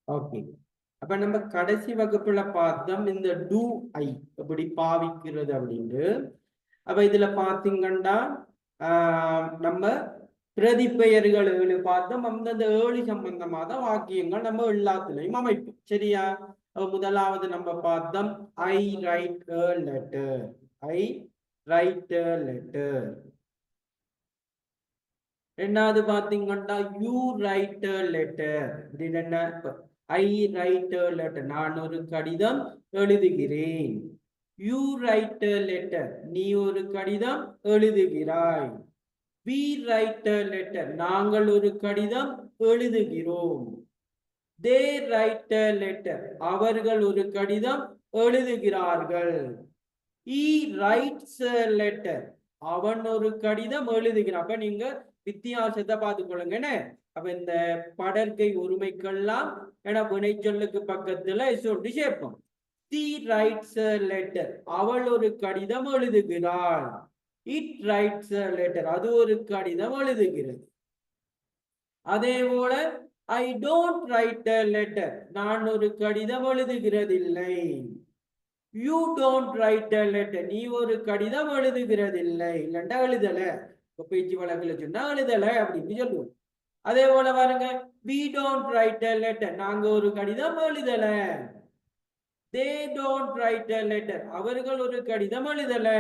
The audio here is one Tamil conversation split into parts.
ஓகே. அப்ப நம்ம கடைசி வகுப்புல பார்த்தோம் இந்த டூ ஐ எப்படி பாவிக்கிறது அப்படின்ட்டு. அப்ப இதுல பாத்தீங்கன்னா நம்ம பிரதி பெயர்கள் 7 பார்த்தோம். அந்தந்த 7 சம்பந்தமா தான் வாக்கியங்கள் நம்ம எல்லாத்துலயும் அமைப்போம். சரியா? முதலாவது நம்ம பார்த்தோம் I write a letter. I write a letter. ரெண்டாவது பாத்தீங்கன்னா யூ ரைட் a லெட்டர். அப்படின்னு என்ன? I write a letter. நான் ஒரு கடிதம் எழுதுகிறேன். You write a letter. நீ ஒரு கடிதம் எழுதுகிறாய். we write a letter. நாங்கள் ஒரு கடிதம் எழுதுகிறோம். they write a letter. அவர்கள் ஒரு கடிதம் எழுதுகிறார்கள். he writes a letter. அவன் ஒரு கடிதம் எழுதுகிறான். அப்ப நீங்க வித்தியாசத்தை பார்த்துக்கொள்ளுங்க. அப்ப இந்த படற்கை ஒருமைக்கெல்லாம் வினைச்சொல்லுக்கு பக்கத்துல சொல்லி சேர்ப்போம். she writes a letter. அவள் ஒரு கடிதம் எழுதுகிறாள். it writes a letter. அது ஒரு கடிதம் எழுதுகிறது. அதே போல I don't write a letter. நான் ஒரு கடிதம் எழுதுகிறதில்லை. you don't write a letter. நீ ஒரு கடிதம் எழுதுகிறதில்லை. இல்லண்டா எழுதல. இப்ப பேச்சு வழக்குல சொன்னா எழுதல அப்படின்னு சொல்லுவோம். அதே போல பாருங்க we don't write a letter. நாங்க ஒரு கடிதம் எழுதல. they don't write a letter. அவர்கள் ஒரு கடிதம் எழுதல.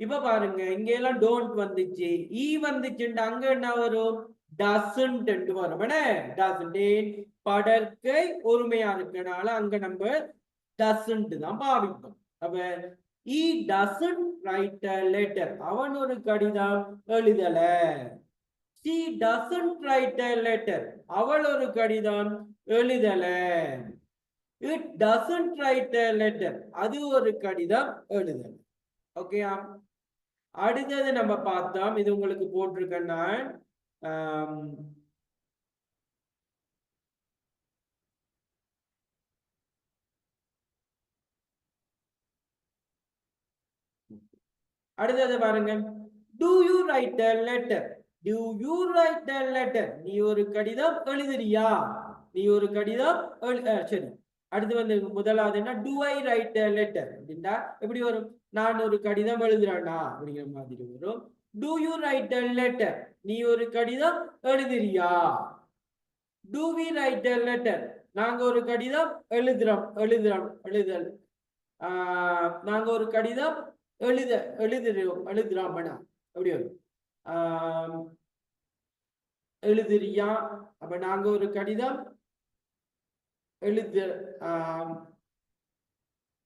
இப்ப பாருங்க இங்க எல்லாம் டோன்ட் வந்துச்சு, ஈ வந்துச்சுட்டு அங்க என்ன வரும்? டசன்ட் வரும். டசன்ட் படற்கை ஒருமையா இருக்கனால அங்க நம்ம டசன்ட் தான் பாவிப்போம். அப்ப ஈ டசன்ட் ரைட் a லெட்டர். அவன் ஒரு கடிதம் எழுதல. she doesn't write a letter. அவள் ஒரு கடிதம் எழுதல. it doesn't write a letter. அது ஒரு கடிதம் எழுதல. ஓகேயா? அடுத்தது நம்ம பார்த்தோம், இது உங்களுக்கு போட்டிருக்கேன்னா அடுத்தது பாருங்க, do you write a letter? do you write a letter? நீ ஒரு கடிதம் எழுதுறியா? நீ ஒரு கடிதம் சரி. அடுத்து வந்து முதலாவது என்ன? do I write a letter அப்படின்னா எப்படி வரும்? நான் ஒரு கடிதம் எழுதுறேனா அப்படிங்கிற மாதிரி வரும். do you write a letter? நீ ஒரு கடிதம் எழுதுறியா? do we write a letter? நாங்க ஒரு கடிதம் எழுதுதல். நாங்க ஒரு கடிதம் எழுதுறோம் அப்படி வரும். எழுதுறியா? அப்ப நாங்க ஒரு கடிதம்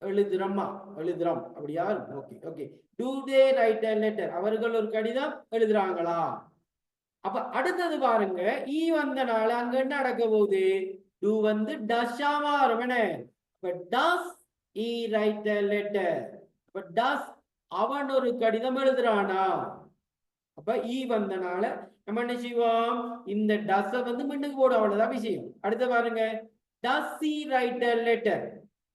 எழுதுறோம் அப்படியா? Okay okay. do they write a letter? அவர்கள் ஒரு கடிதம் எழுதுறாங்களா? அப்ப அடுத்தது பாருங்க, ஈ வந்தனால அங்க என்ன நடக்க போகுது? do வந்து டஷா மாறும். அப்ப does he write a letter? அப்ப does அவன் ஒரு கடிதம் எழுதுறானா? அப்ப ஈ வந்தனால நம்ம என்ன செய்வோம்? இந்த டஸ் வந்து முன்னுக்கு போடும். அவ்வளவுதான் விஷயம். அடுத்து பாருங்க, does he write a letter?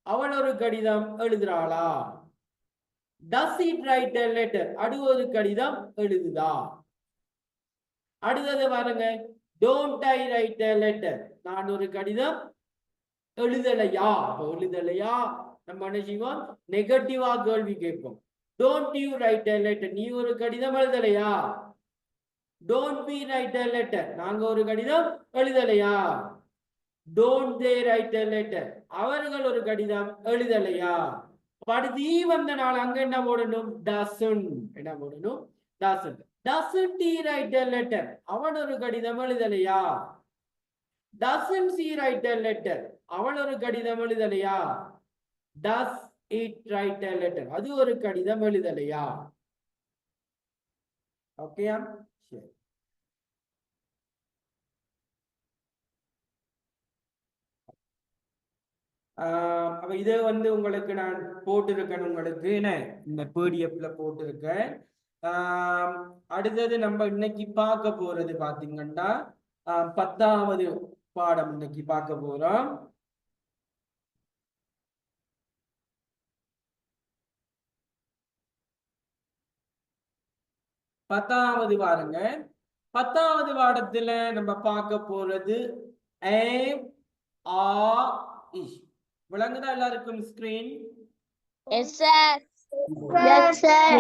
அவள் ஒரு கடிதம் எழுதுறாளா? does he write a letter? அது ஒரு கடிதம் எழுதுதா? அடுத்தது பாருங்க, don't I write a letter? நான் ஒரு கடிதம் எழுதலையா? எழுதலையா நம்ம என்ன செய்வோம்? நெகட்டிவா கேள்வி கேட்போம். don't you write a letter? நீ ஒரு கடிதம் எழுதலையா? don't we write a letter? நாங்க ஒரு கடிதம் எழுதலையா? don't they write a letter? அவர்கள் ஒரு கடிதம் எழுதலையா? அடுத்து ஈ வந்த நாள் அங்க என்ன போடணும்? doesn't. என்ன போடணும்? doesn't. doesn't he write a letter? அவன் ஒரு கடிதம் எழுதலையா? doesn't she write a letter? அவள் ஒரு கடிதம் எழுதலையா? does it write a letter? அது ஒரு கடிதம் எழுதலையா? ஓகேயா? சரி. அப்ப இதை வந்து உங்களுக்கு நான் போட்டிருக்கேன். உங்களுக்கு என்ன இந்த பிடிஎஃப்ல போட்டிருக்கேன். அடுத்தது நம்ம இன்னைக்கு பார்க்க போறது பாத்தீங்கன்னா 10வது பாடம் இன்னைக்கு பார்க்க போறோம். பத்தாவது பாருங்க. 10வது பாடத்துல நம்ம பார்க்க போறது ஆ இஷ். விளங்குதா எல்லாருக்கும் screen? Yes, sir. Yes, sir.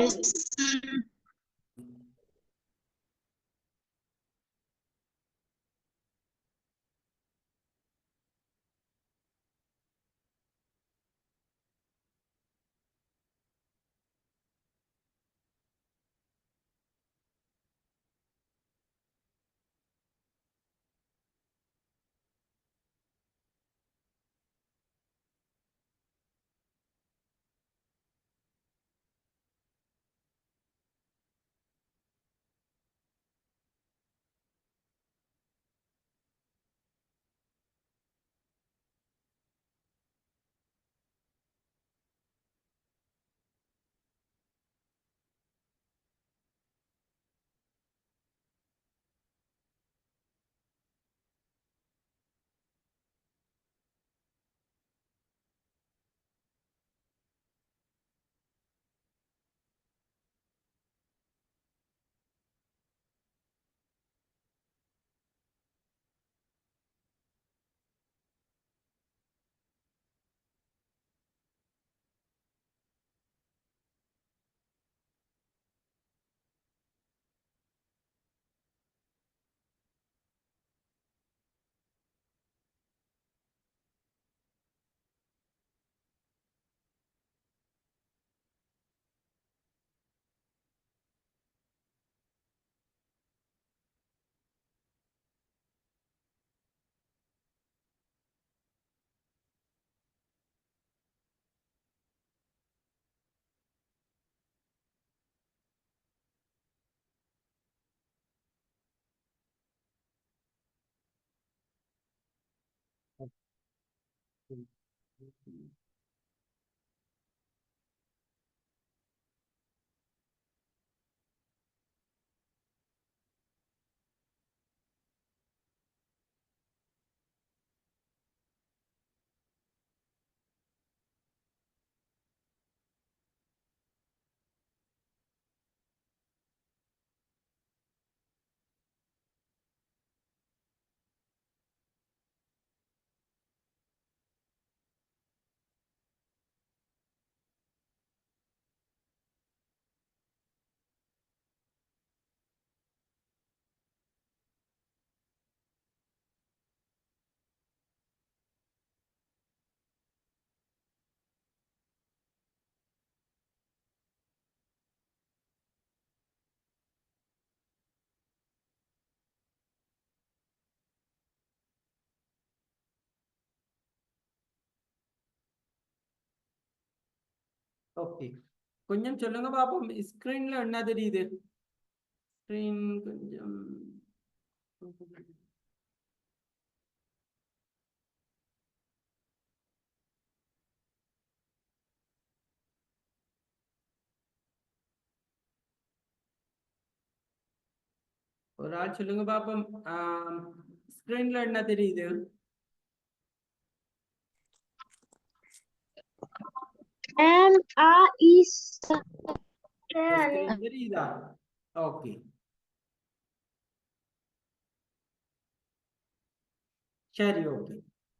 Okay, கொஞ்சம் சொல்லுங்க பாப்போம். ஸ்கிரீன்ல என்ன தெரியுது? ஸ்கிரீன் கொஞ்சம் ஒரு ஆள் சொல்லுங்க பாப்போம். ஸ்கிரீன்ல என்ன தெரியுது? ஸ்கிரீன் தெரியுதா? ஓகே, சரி, ஓகே.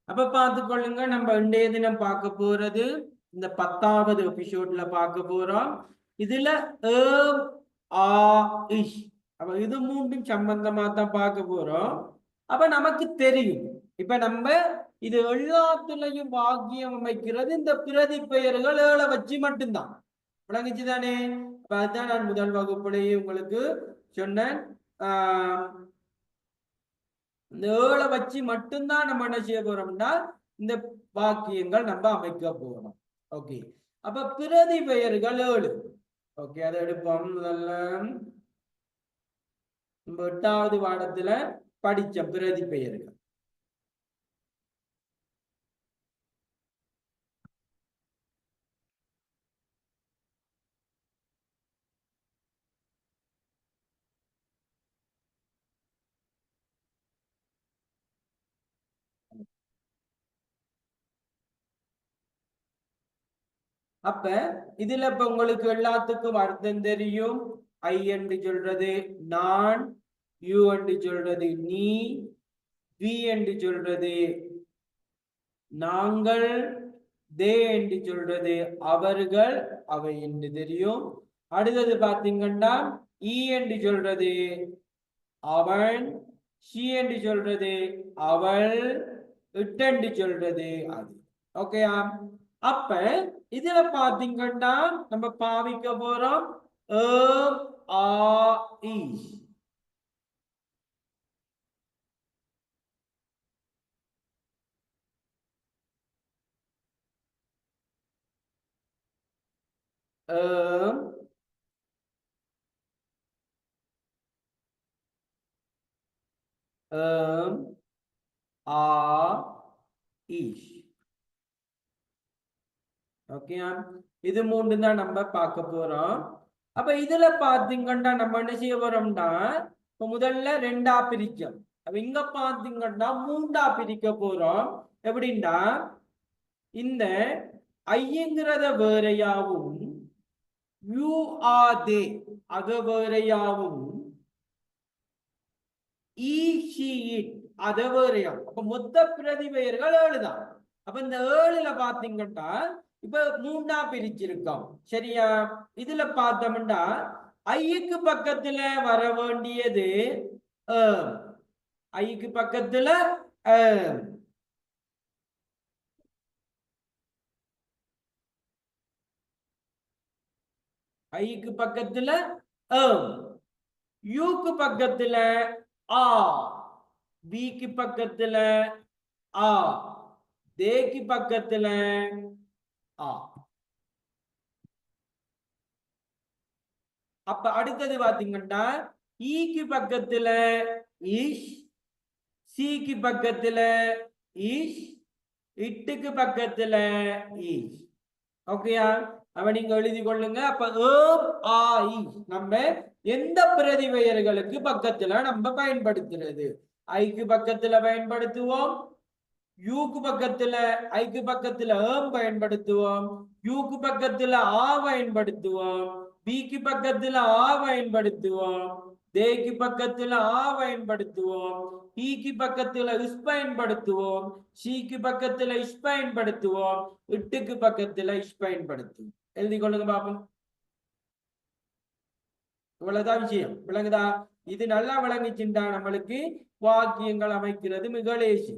அப்ப பார்த்துக்கொள்ளுங்க, நம்ம இன்றைய தினம் பார்க்க போறது இந்த 10வது எபிசோட்ல பார்க்க போறோம். இதுல ஏம், ஆ, இஷ். அப்ப இது மூன்றும் சம்பந்தமா தான் பார்க்க போறோம். அப்ப நமக்கு தெரியும், இப்ப நம்ம இது எல்லாத்துலயும் வாக்கியம் அமைக்கிறது இந்த பிரதி பெயர்கள் ஏழை வச்சு மட்டும்தான். விளங்குச்சு தானே? அப்ப அதுதான் நான் முதல் வகுப்புலேயே உங்களுக்கு சொன்னேன். ஆஹ் இந்த ஏழை வச்சு மட்டும்தான் நம்ம என்ன செய்ய போறோம்னா இந்த வாக்கியங்கள் நம்ம அமைக்க போறோம். ஓகே, அப்ப பிரதி பெயர்கள் ஏழு. ஓகே, அதை எடுப்போம். முதல்ல நம்ம 8வது பாடத்துல படிச்ச பிரதி பெயர்கள். அப்ப இதுல இப்ப உங்களுக்கு எல்லாத்துக்கும் அர்த்தம் தெரியும். ஐ என்று சொல்றது நான், யூ என்று சொல்றது நீ, வி என்று சொல்றது நாங்கள், தே என்று சொல்றது அவர்கள் அவை என்று தெரியும். அடுத்தது பாத்தீங்கன்னா ஈ என்று சொல்றது அவன், ஷி என்று சொல்றது அவள், இட் என்று சொல்றது அது. ஓகேயா? அப்ப இதுல பாத்தீங்கன்னா நம்ம பாவிக்க போறோம் are is. Are is. Okay, இது மூன்று தான் நம்ம பார்க்க போறோம். அப்ப இதுல பாத்தீங்கன்னா நம்ம என்ன செய்ய போறோம்னா இப்ப முதல்ல ரெண்டா பிரிக்கும். அப்ப இங்க பாத்தீங்கன்னா மூன்றா பிரிக்க போறோம். எப்படின்னா இந்த ஐங்கிறத வேறையாவும் யூ ஆர் தே அத வேறையாவும் அத வேறையாவும். அப்ப மொத்த பிரதி பெயர்கள் 7 தான். அப்ப இந்த 7ல பாத்தீங்கன்னா இப்ப மூன்றா பிரிச்சிருக்கோம். சரியா? இதுல பார்த்தோம்னா ஐக்கு பக்கத்துல வர வேண்டியது ஐக்கு பக்கத்துல ஐக்கு பக்கத்துல யூக்கு பக்கத்துல ஆ, பிக்கு பக்கத்துல ஆ, தேக்கு பக்கத்துல ஆ. அப்ப அடுத்தது பாத்தீங்கன்னா ஈக்கு பக்கத்துல இஷ், சிக்கு பக்கத்துல இஷ், இட்டுக்கு பக்கத்துல இஷ். ஓகேயா? அவ நீங்க எழுதி கொள்ளுங்க. அப்ப ஆ இஷ் நம்ம எந்த பிரதி பெயர்களுக்கு பக்கத்துல நம்ம பயன்படுத்துறது? ஐக்கு பக்கத்துல பயன்படுத்துவோம், யூக்கு பக்கத்துல ஐக்கு பக்கத்துல பயன்படுத்துவோம், யூக்கு பக்கத்துல ஆ பயன்படுத்துவோம், பிக்கு பக்கத்துல ஆ பயன்படுத்துவோம், தேக்கு பக்கத்துல ஆ பயன்படுத்துவோம், ஈக்கு பக்கத்துல இஸ் பயன்படுத்துவோம், ஷீக்கு பக்கத்துல இஸ் பயன்படுத்துவோம், இட்டுக்கு பக்கத்துல இஸ் பயன்படுத்துவோம். எழுதி கொள்ளுங்க பாப்போம். இவ்வளவுதான் விஷயம். விளங்குதா? இது நல்லா விளங்கிச்சுண்டா நம்மளுக்கு வாக்கியங்கள் அமைக்கிறது மிக லேசி.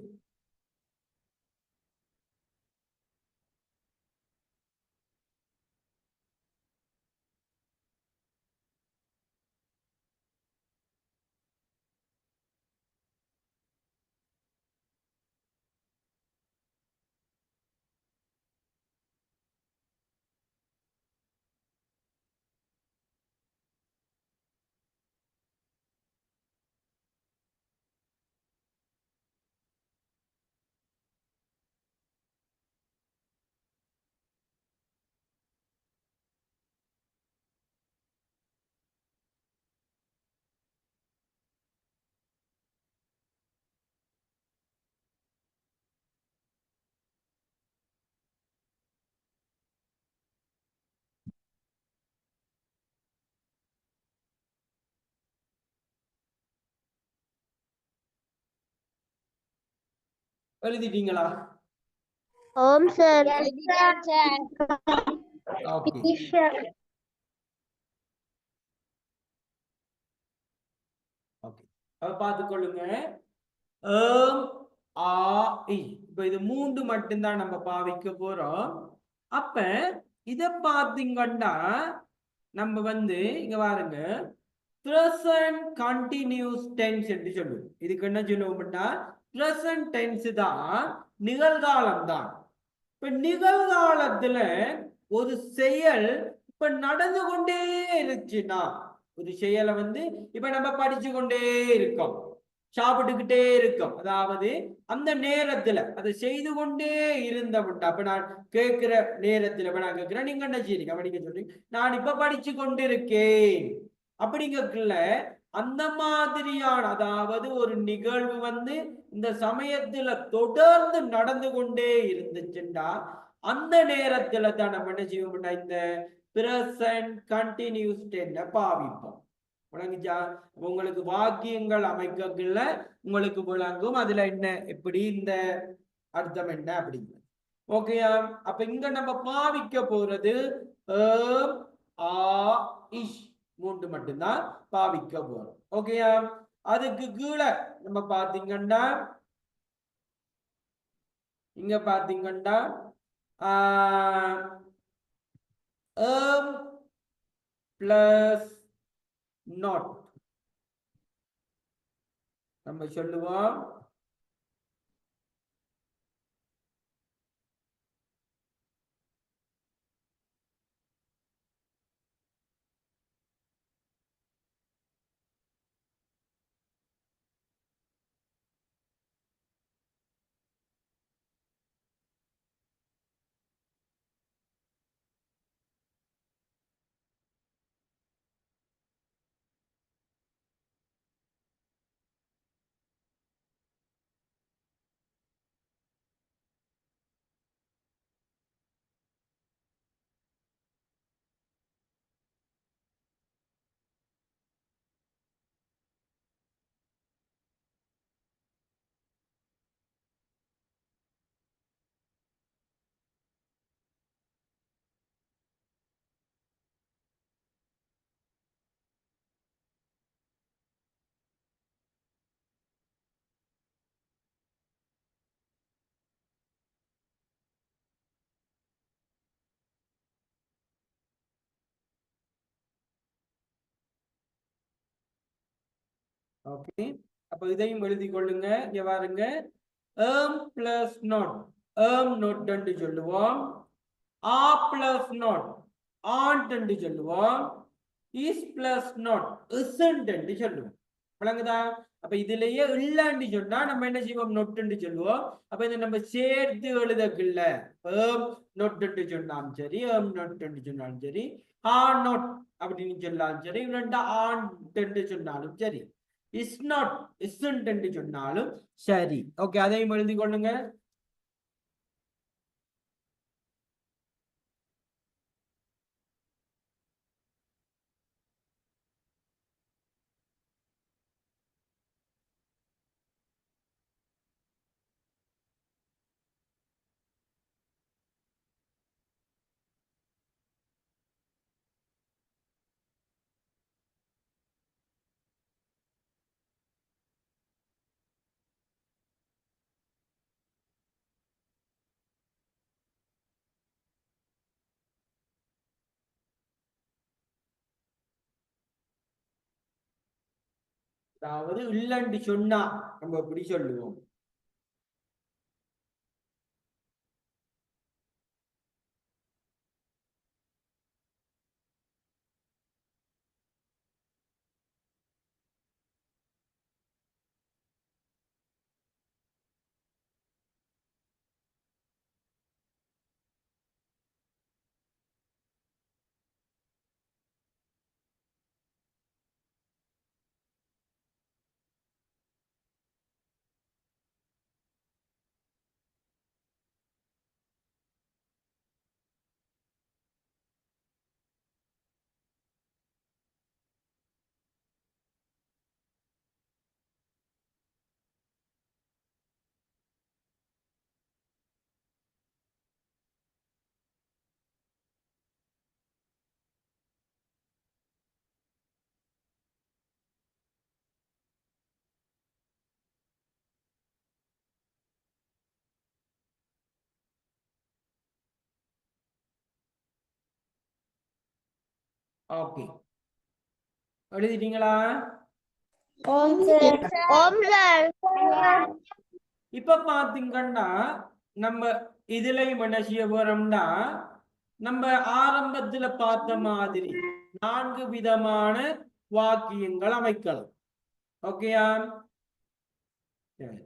எழுதிட்டீங்களா? ஓம் சார். ஓகே. ஓகே, அப்ப பார்த்துக்கொள்ளுங்க. ஆ இ. இப்ப இது மூன்று மட்டும்தான் நம்ம பாவிக்க போறோம். அப்ப இத பாத்தீங்கன்னா நம்ம இங்க பாருங்க present continuous tense என்று சொல்லுவோம். இதுக்கு என்ன சொல்லுவோம்னா present tense தான், நிகழ்காலம் தான். இப்ப நிகழ்காலத்துல ஒரு செயல் இப்ப நடந்து கொண்டே இருந்துச்சுன்னா, ஒரு செயலை இப்ப நம்ம படிச்சு கொண்டே இருக்கோம், சாப்பிட்டுக்கிட்டே இருக்கோம், அதாவது அந்த நேரத்துல அதை செய்து கொண்டே இருந்தவன்டா. அப்ப நான் கேட்கிற நேரத்துல இப்ப நான் கேட்கிறேன், நீங்க என்ன செய்றீங்க அப்படிங்க சொல்றீங்க, நான் இப்ப படிச்சு கொண்டு இருக்கேன் அப்படிங்கக்குள்ள அந்த மாதிரியான, அதாவது ஒரு நிகழ்வு இந்த சமயத்துல தொடர்ந்து நடந்து கொண்டே இருந்துச்சுண்டா அந்த நேரத்துல தான் நம்ம என்ன செய்வோம்னா இந்த பிரசன்ட் கண்டினியூஸ் டென்ஸை பாவிப்போம். விளங்குச்சா? உங்களுக்கு வாக்கியங்கள் அமைக்கக்குள்ள உங்களுக்கு விளங்கும் அதுல என்ன எப்படி இந்த அர்த்தம் என்ன அப்படிங்கிறது. ஓகேயா? அப்ப இங்க நம்ம பாவிக்க போறது ஏம், ஆ, இஷ் மூன்று மட்டும்தான் பாவிக்க போறோம். ஓகேயா? அதுக்கு கீழே நம்ம பாத்தீங்கன்னா இங்க பாத்தீங்கன்னா ஏம் பிளஸ் நாட் நம்ம சொல்லுவோம். ஓகே, அப்ப இதையும் எழுதி கொள்ளுங்க. இங்க பாருங்க, ஏம் பிளஸ் நாட் ஏம் நோட் என்று சொல்லுவோம். ஆ பிளஸ் நாட் ஆண்ட் என்று சொல்லுவோம். இஸ் பிளஸ் நாட் இசன்ட் என்று சொல்லுவோம். விளங்குதா? அப்ப இதுலயே இல்லன்னு சொன்னா நம்ம என்ன செய்வோம்? நொட்டுன்னு சொல்லுவோம். அப்ப இதை நம்ம சேர்த்து எழுதக்குள்ள ஏம் நொட்டு சொன்னாலும் சரி, ஏம் நொட்டு சொன்னாலும் சரி, ஆ நோட் அப்படின்னு சொன்னாலும் சரி, இல்லைன்னா ஆண்ட் சொன்னாலும் சரி, இஸ் நாட் இஸ்ன்ட் என்று சொன்னாலும் சரி. ஓகே, அதையும் எழுதி கொள்ளுங்க. அதாவது இல்லைன்னு சொன்னா நம்ம எப்படி சொல்லுவோம்? Okay, எழுதிட்டீங்களா? Om sir. Om sir. இப்ப பாத்தீங்கன்னா நம்ம இதுலயும் என்ன செய்ய போறோம்னா, நம்ம ஆரம்பத்துல பார்த்த மாதிரி 4 விதமான வாக்கியங்கள் அமைக்கலாம். ஓகேயா? சரி.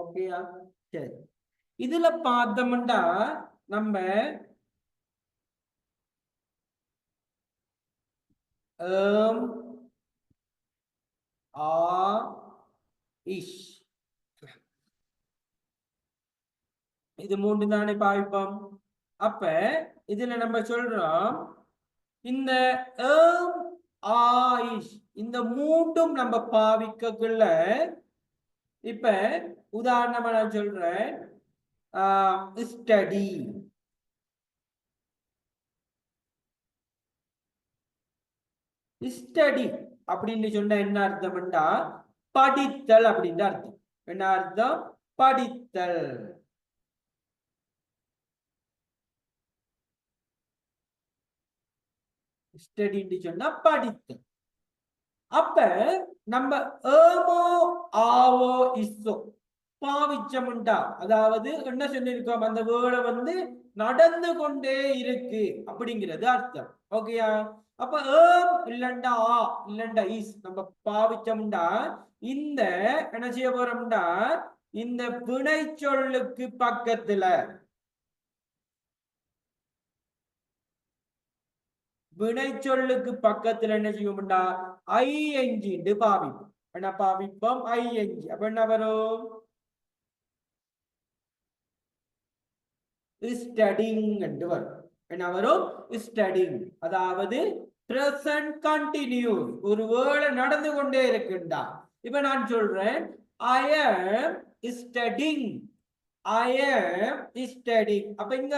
ஓகேயா? சரி, இதுல பார்த்தோம்னா நம்ம ஆ இஷ் இது மூன்று தானே பாவிப்போம். அப்ப இதுல நம்ம சொல்றோம் இந்த ஆயிஷ் இந்த மூன்றும் நம்ம பாவிக்கக்குள்ள இப்ப உதாரணமா நான் சொல்றேன் ஸ்டடி. ஸ்டடி அப்படின்னு சொன்னா என்ன அர்த்தம்டா படித்தல் அப்படின்ற அர்த்தம். என்ன அர்த்தம்? படித்தல். ஸ்டடின்னு சொன்னா படித்தல். அப்ப நம்ம ஏமோ ஆவோ இஸ்ஸோ பாவிச்சமுண்டா, அதாவது என்ன சொல்லியிருக்கோம், அந்த வேர்டை வந்து நடந்து கொண்டே இருக்கு அப்படிங்கிறது அர்த்தம். ஓகேயா? அப்ப ஏம் இல்லண்டா ஆ இல்லண்டா இஸ் நம்ம பாவிச்சமுண்டா இந்த என்ன செய்ய போறோம்டா இந்த வினை சொல்லுக்கு பக்கத்துல வினை சொல்லுக்கு பக்கத்துல என்ன செய்வோம்டா ஐஎன்ஜி பாவிப்போம். என்ன பாவிப்போம்? ஐஎன்ஜி. அப்ப என்ன வரும்? ஸ்டடிங் என்று வரும். என்ன வரும்? ஸ்டடிங். அதாவது பிரசன்ட் கண்டினியூஸ், ஒரு வேளை நடந்து கொண்டே இருக்குண்டா. இப்ப நான் சொல்றேன் ஐ am studying. I am studying. அப்ப இங்க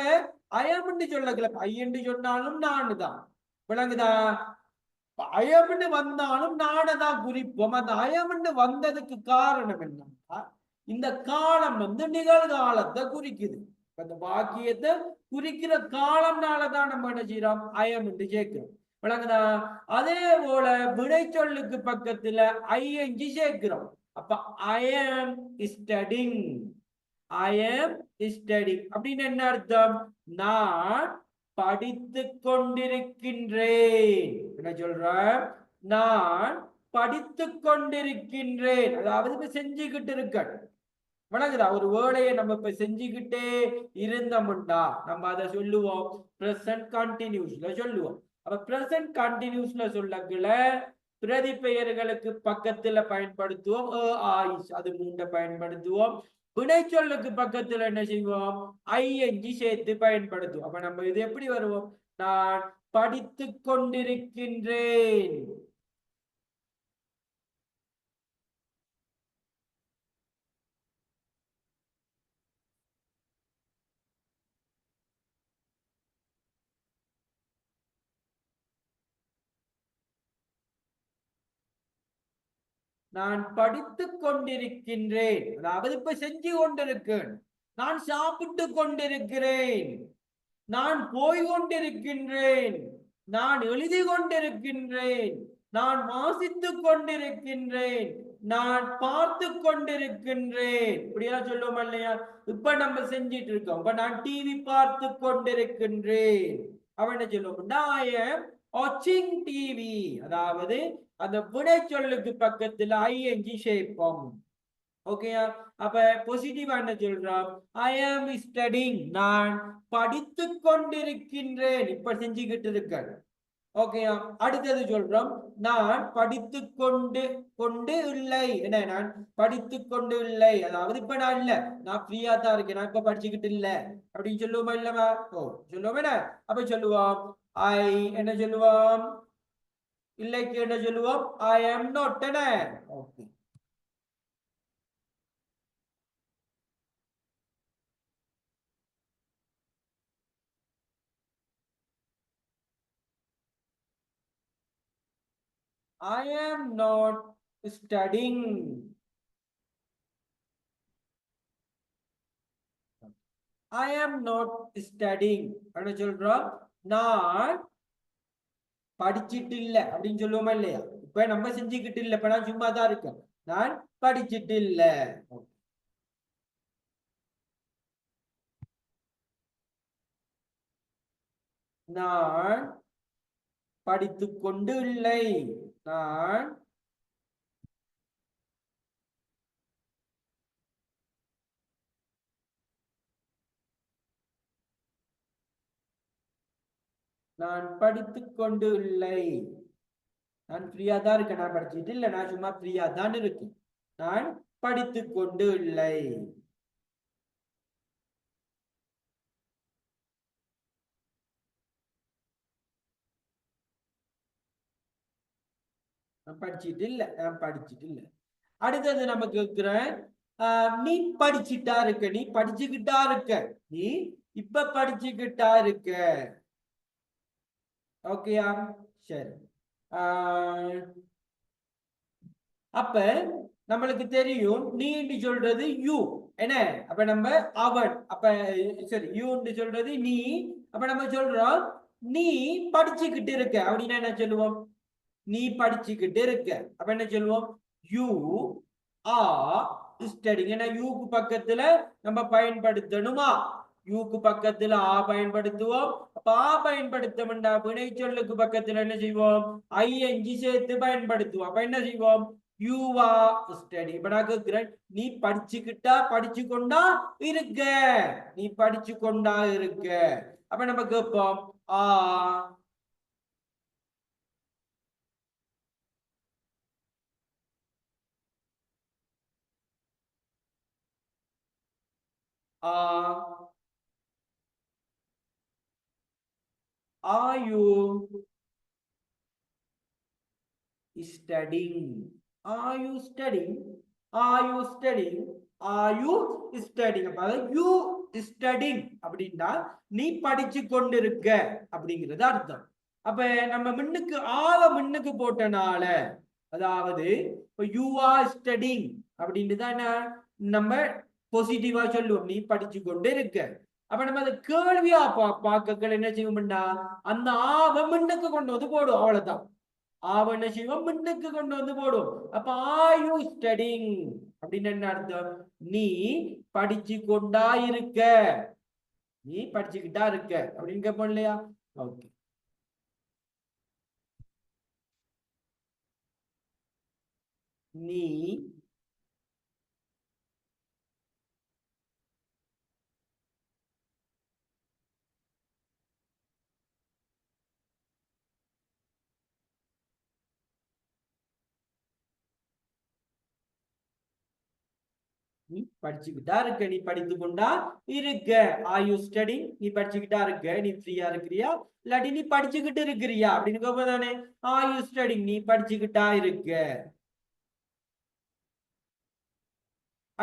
I am என்று சொல்லல, ஐ என்று சொன்னாலும் நான் தான். விளங்குதா? அயம்னு வந்தாலும் நானதான் குறிப்போம். அந்த அயம்னு வந்ததுக்கு காரணம் என்னன்னா இந்த காலம் வந்து நிகழ்காலத்தை குறிக்குது. அந்த வாக்கியத்தை குறிக்கிற காலம்னாலதான் நம்ம என்ன செய்யறோம் அயம் என்று சேர்க்கிறோம். விளங்குதா? அதே போல விடை சொல்லுக்கு பக்கத்துல ஐஎன்ஜி சேர்க்கிறோம். அப்ப ஐ am studying. I am studying அப்படின்னு என்ன அர்த்தம்? நான் படித்துக் கொண்டிருக்கின்றேன். என்ன சொல்ற? நான் படித்துக் கொண்டிருக்கின்றேன். அதாவது இப்ப செஞ்சுக்கிட்டு இருக்க. வணங்குதா? ஒரு வேலையை நம்ம இப்ப செஞ்சுக்கிட்டே இருந்தோம்னா நம்ம அதை சொல்லுவோம் பிரசன்ட் கண்டினியூஸ்ல சொல்லுவோம். அப்ப பிரசன்ட் கண்டினியூஸ்ல சொல்லக்குள்ள பிரதி பெயர்களுக்கு பக்கத்துல பயன்படுத்துவோம் ஆயிஷ், அது மூண்ட பயன்படுத்துவோம். வினை சொல்லுக்கு பக்கத்துல என்ன செய்வோம்? ஐஎன்ஜி சேர்த்து பயன்படுத்துவோம். அப்ப நம்ம இது எப்படி வருவோம்? நான் படித்துக் கொண்டிருக்கின்றேன். நான் படித்துக் கொண்டிருக்கின்றேன். அதாவது இப்ப செஞ்சு கொண்டிருக்கேன். நான் சாப்பிட்டு கொண்டிருக்கிறேன். நான் போய் கொண்டிருக்கின்றேன். நான் எழுதி கொண்டிருக்கின்றேன். நான் வாசித்துக் கொண்டிருக்கின்றேன். நான் பார்த்து கொண்டிருக்கின்றேன். இப்படியெல்லாம் சொல்லுவோம் இல்லையா? இப்ப நம்ம செஞ்சிட்டு இருக்கோம். இப்ப நான் டிவி பார்த்து கொண்டிருக்கின்றேன். அவன் என்ன சொல்லுவோம்? I am watching TV. அதாவது அந்த விடை சொல்லுக்கு பக்கத்துல ஐஎன்ஜி சேர்ப்போம். ஓகேயா? அப்ப பாசிட்டிவா என்ன சொல்றோம்? ஐ ஆம் ஸ்டடிங். நான் படித்துக் கொண்டிருக்கின்றேன். இப்ப செஞ்சுக்கிட்டு இருக்கேன். ஓகேயா? அடுத்தது சொல்றோம் நான் படித்துக் கொண்டு இல்லை. என்ன? நான் படித்துக் கொண்டு இல்லை. அதாவது இப்ப நான் இல்ல, நான் ஃப்ரீயா தான் இருக்கேன், நான் இப்ப படிச்சுக்கிட்டு இல்ல அப்படின்னு சொல்லுவோமா இல்லவா? ஓ சொல்லுவோம். என்ன அப்ப சொல்லுவோம்? ஐ என்ன சொல்லுவோம்? இல்லைக்கு என்ன சொல்லுவோம்? ஐ ஆம் நாட். என்ன? Okay. I am not studying. I am not studying. என்ன சொல்றோம்? நான் படிச்சிட்டு இல்ல அப்படின்னு சொல்லுவோமா இல்லையா? இப்ப நம்ம செஞ்சுக்கிட்டு இல்ல, இப்ப நான் சும்மா தான் இருக்கேன். நான் படிச்சிட்டு இல்ல. நான் படித்துக் கொண்டு இல்லை. நான் நான் படித்துக் கொண்டு இல்லை. நான் ஃப்ரீயா தான் இருக்கேன். நான் படிச்சுட்டு இல்லை, நான் சும்மா ஃப்ரீயா தான் இருக்கேன். நான் படித்துக் கொண்டு இல்லை. நான் படிச்சுட்டு இல்லை, நான் படிச்சுட்டு இல்லை. அடுத்தது நம்ம கேட்கிறேன், நீ படிச்சுட்டா இருக்க, நீ படிச்சுக்கிட்டா இருக்க, நீ இப்ப படிச்சுக்கிட்டா இருக்க. ஓகேயா? சரி. அப்ப நம்மளுக்கு தெரியும் நீ சொல்றது யூ என்ன, அப்ப நம்ம அவன், அப்ப சரி யூன்னு சொல்றது நீ. அப்ப நம்ம சொல்றோம் நீ படிச்சுக்கிட்டு இருக்க அப்படின்னா என்ன சொல்லுவோம்? நீ படிச்சுக்கிட்டு இருக்க. அப்ப என்ன சொல்லுவோம்? You are studying. ஏன்னா யூக்கு பக்கத்துல நம்ம பயன்படுத்தணுமா? யூக்கு பக்கத்துல ஆ பயன்படுத்துவோம். அப்ப ஆ பயன்படுத்தமெண்டா வினை சொல்லுக்கு பக்கத்துல என்ன செய்வோம்? ஐஎன்ஜி சேர்த்து பயன்படுத்துவோம். அப்ப என்ன செய்வோம்? You are study. இப்ப நான் கேட்கிறேன், நீ படிச்சுக்கிட்டா படிச்சு கொண்டா இருக்க, நீ படிச்சு கொண்டா இருக்க. அப்ப நம்ம கேட்போம் ஆ ஆ Are you studying? Are you studying? Are you studying? Are you studying? அப்ப you studying அப்படின்னா நீ படிச்சு கொண்டிருக்க அப்படிங்கிறது அர்த்தம். அப்ப நம்ம முன்னுக்கு ஆவ முன்னுக்கு போட்டனால, அதாவது இப்ப யூ ஆர் ஸ்டடிங் அப்படின்ட்டு தான் நம்ம பாசிட்டிவா சொல்லுவோம், நீ படிச்சு கொண்டு இருக்க. அப்ப நம்ம அதை கேள்வியா பார்க்ககள் என்ன செய்வோம்னா அந்த ஆவ முன்னுக்கு கொண்டு வந்து போடும், அவ்வளவுதான். ஆவ என்ன செய்வோம்? முன்னுக்கு கொண்டு வந்து போடும். அப்ப ஆர் யூ ஸ்டடிங் அப்படின்னு என்ன அர்த்தம்? நீ படிச்சு கொண்டா இருக்க, நீ படிச்சுக்கிட்டா இருக்க அப்படின்னு கேட்போம் இல்லையா? ஓகே. நீ நீ படிச்சுக்கிட்டா இருக்க, நீ படித்து கொண்டா இருக்க. Are you studying? நீ படிச்சுக்கிட்டா இருக்க, நீ ஃப்ரீயா இருக்கிறியா, இல்லாட்டி நீ படிச்சுக்கிட்டு இருக்கிறியா அப்படின்னு கேட்பதானே. Are you studying? நீ படிச்சுக்கிட்டா இருக்க.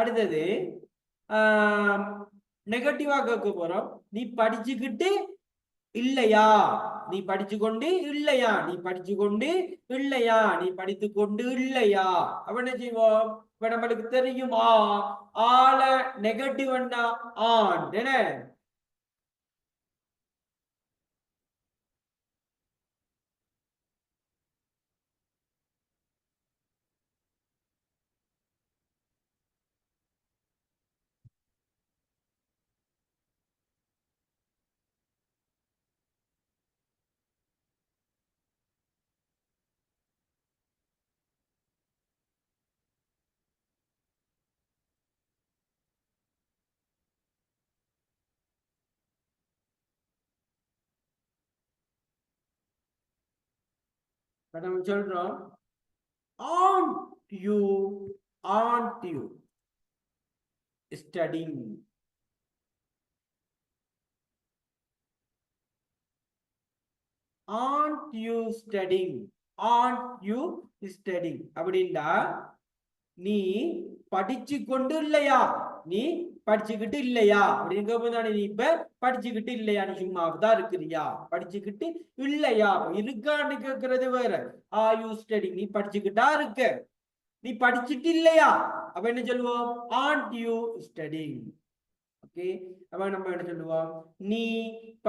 அடுத்தது நெகட்டிவா கேட்க போறோம். நீ படிச்சுக்கிட்டு இல்லையா, நீ படிச்சு கொண்டு இல்லையா, நீ படிச்சு கொண்டு இல்லையா, நீ படித்து கொண்டு இல்லையா. அப்ப என்ன செய்வோம்? இப்ப நம்மளுக்கு தெரியுமா ஆல நெகட்டிவ் ஆன் என்ன? இப்ப நம்ம சொல்றோம் aren't you, aren't you studying? aren't you studying? aren't you studying அப்படின்னா நீ படிச்சு கொண்டு இல்லையா, நீ படிச்சுக்கிட்டு இல்லையா அப்படின்னு கேட்பதானே. நீ இப்ப படிச்சுக்கிட்டு இல்லையா, நீ சும்மாதான் இருக்கிறியா, படிச்சுக்கிட்டு இல்லையா. இருக்கான்னு கேட்கறது வேற. Are you studying? நீ படிச்சுக்கிட்டா இருக்க, நீ படிச்சுட்டு இல்லையா. அப்ப என்ன சொல்லுவோம்? And you studying. ஓகே. அப்ப நம்ம என்ன சொல்லுவோம்? நீ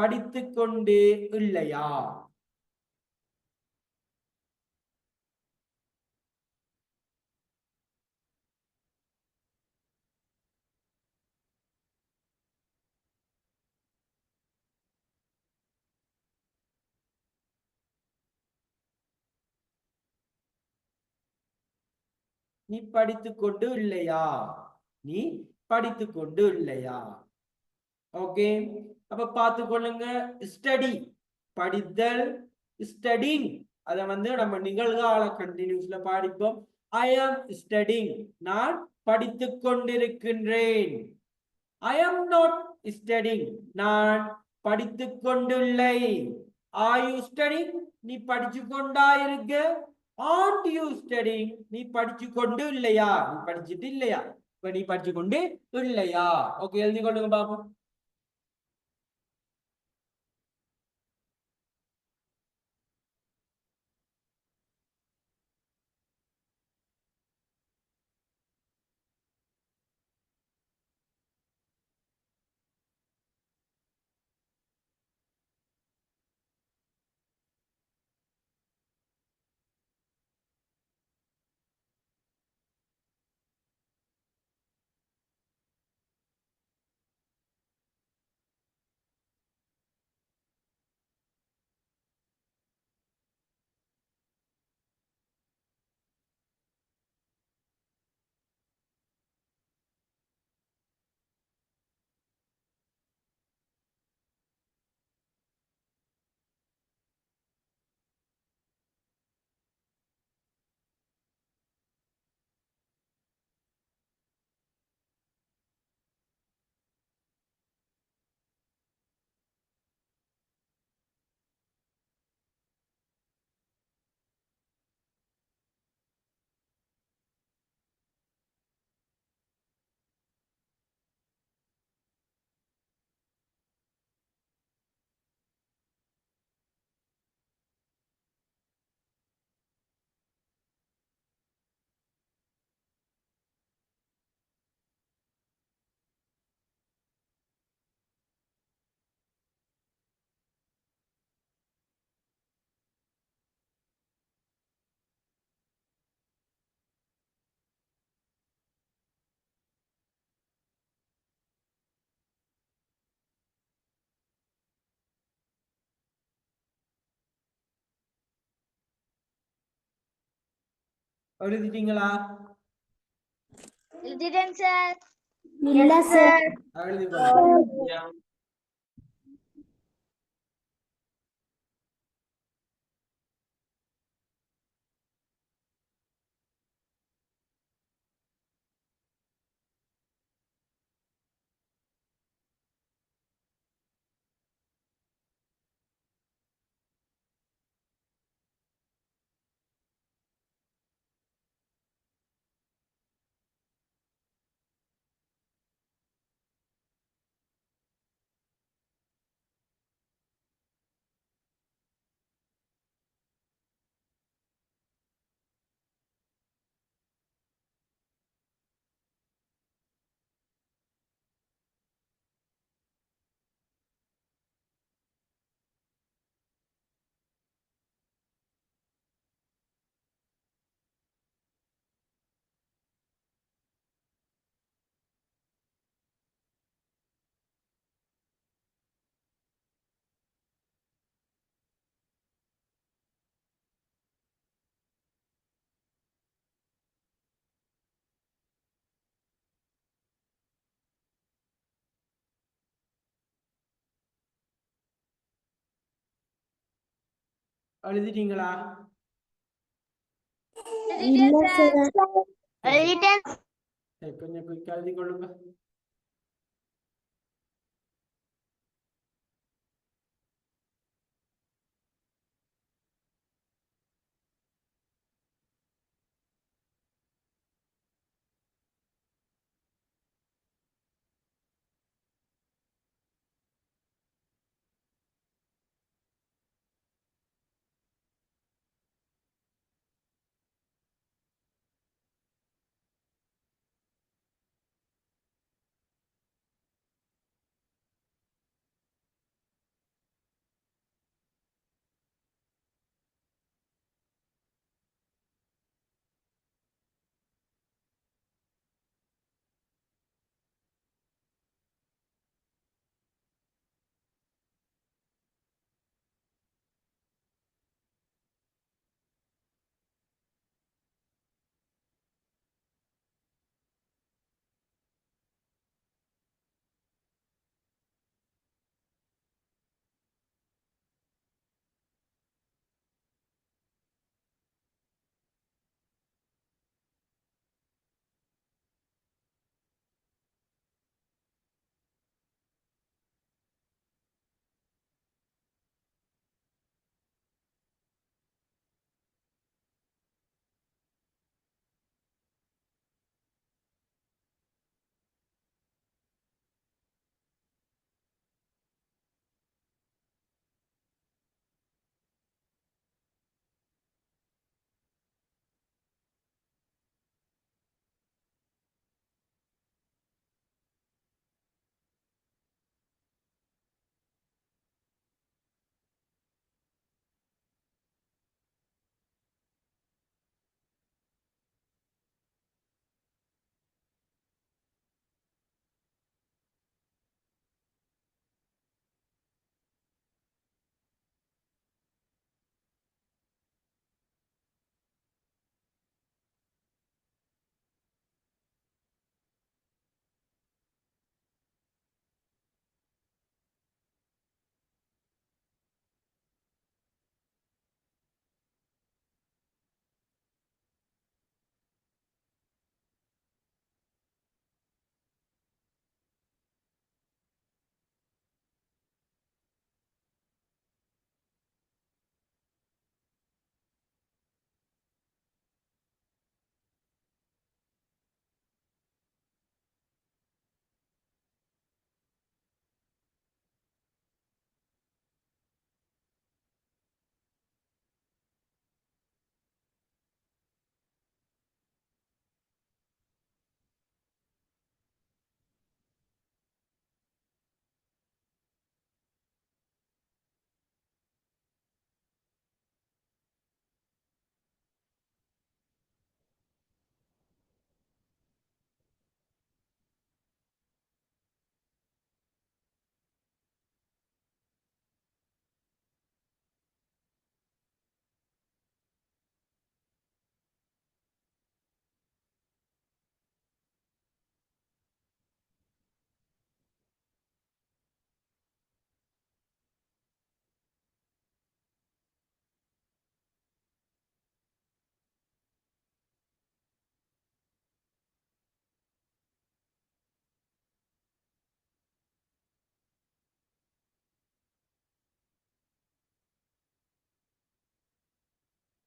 படித்து கொண்டு இல்லையா. நீ படித்து கொண்டு இல்லையா, நீ படித்து கொண்டு இல்லையா. ஓகே. அப்ப பார்த்து கொள்ளுங்க, ஸ்டடி படித்தல், ஸ்டடிங் அதை வந்து நம்ம நிகழ்கால கண்டினியூஸ்ல பாடிப்போம். ஐ ஆம் ஸ்டடிங், நான் படித்துக் கொண்டிருக்கின்றேன். ஐ ஆம் நாட் ஸ்டடிங், நான் படித்துக் கொண்டில்லை. ஆர் யூ ஸ்டடிங், நீ படிச்சு கொண்டா இருக்க. ஆண்ட் யூ ஸ்டடிங், நீ படிச்சு கொண்டு இல்லையா, நீ படிச்சுட்டு இல்லையா, இப்ப நீ படிச்சு கொண்டு இல்லையா. ஓகே, எழுதி கொள்ளுங்க பாப்போம். எழுதிட்டீங்களா? எழுதிட்டேன் சார். இல்ல சார். எழுதி கொள்ளுங்க. எழுதிட்டீங்களா? இல்ல சார். எழுதிட்டேன். சரி, கொஞ்சம் குயிக்கா எழுதி கொள்ளுங்க.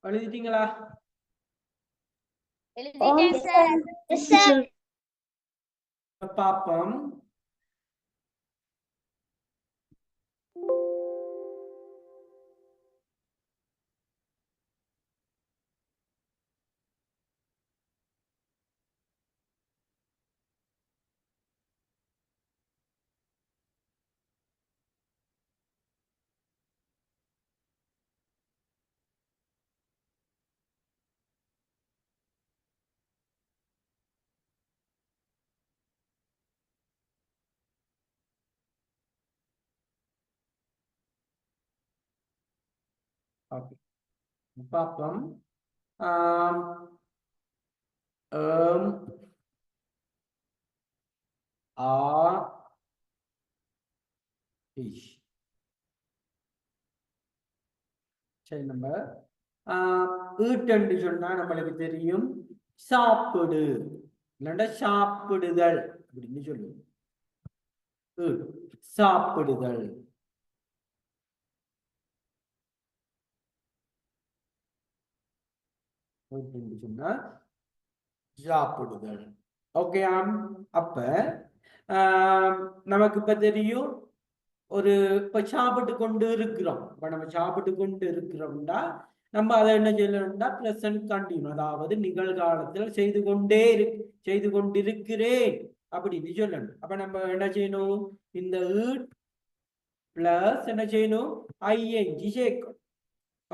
எழுதிட்டீங்களா? எழுதிட்டேன் சார். Yes sir. பாப்போம். ஓகே, பாப்போம். சரி, நம்ம ஈட்டன்னு சொன்னா நம்மளுக்கு தெரியும் சாப்பிடு, இல்லைன்னா சாப்பிடுதல் அப்படின்னு சொல்லுவோம். சாப்பிடுதல். சொன்னா சாப்பிடுதல். ஓகே, அப்ப நமக்கு இப்ப தெரியும் ஒரு இப்ப சாப்பிட்டு கொண்டு இருக்கிறோம். இப்ப நம்ம சாப்பிட்டு கொண்டு இருக்கிறோம்னா நம்ம அதை என்ன செய்யணும்னா பிரசன்ட் கண்டினியூ, அதாவது நிகழ்காலத்தில் செய்து கொண்டிருக்கிறேன் அப்படின்னு சொல்லணும். அப்ப நம்ம என்ன செய்யணும், இந்த பிளஸ் என்ன செய்யணும், ஐஎன்ஜி சேர்க்கணும்.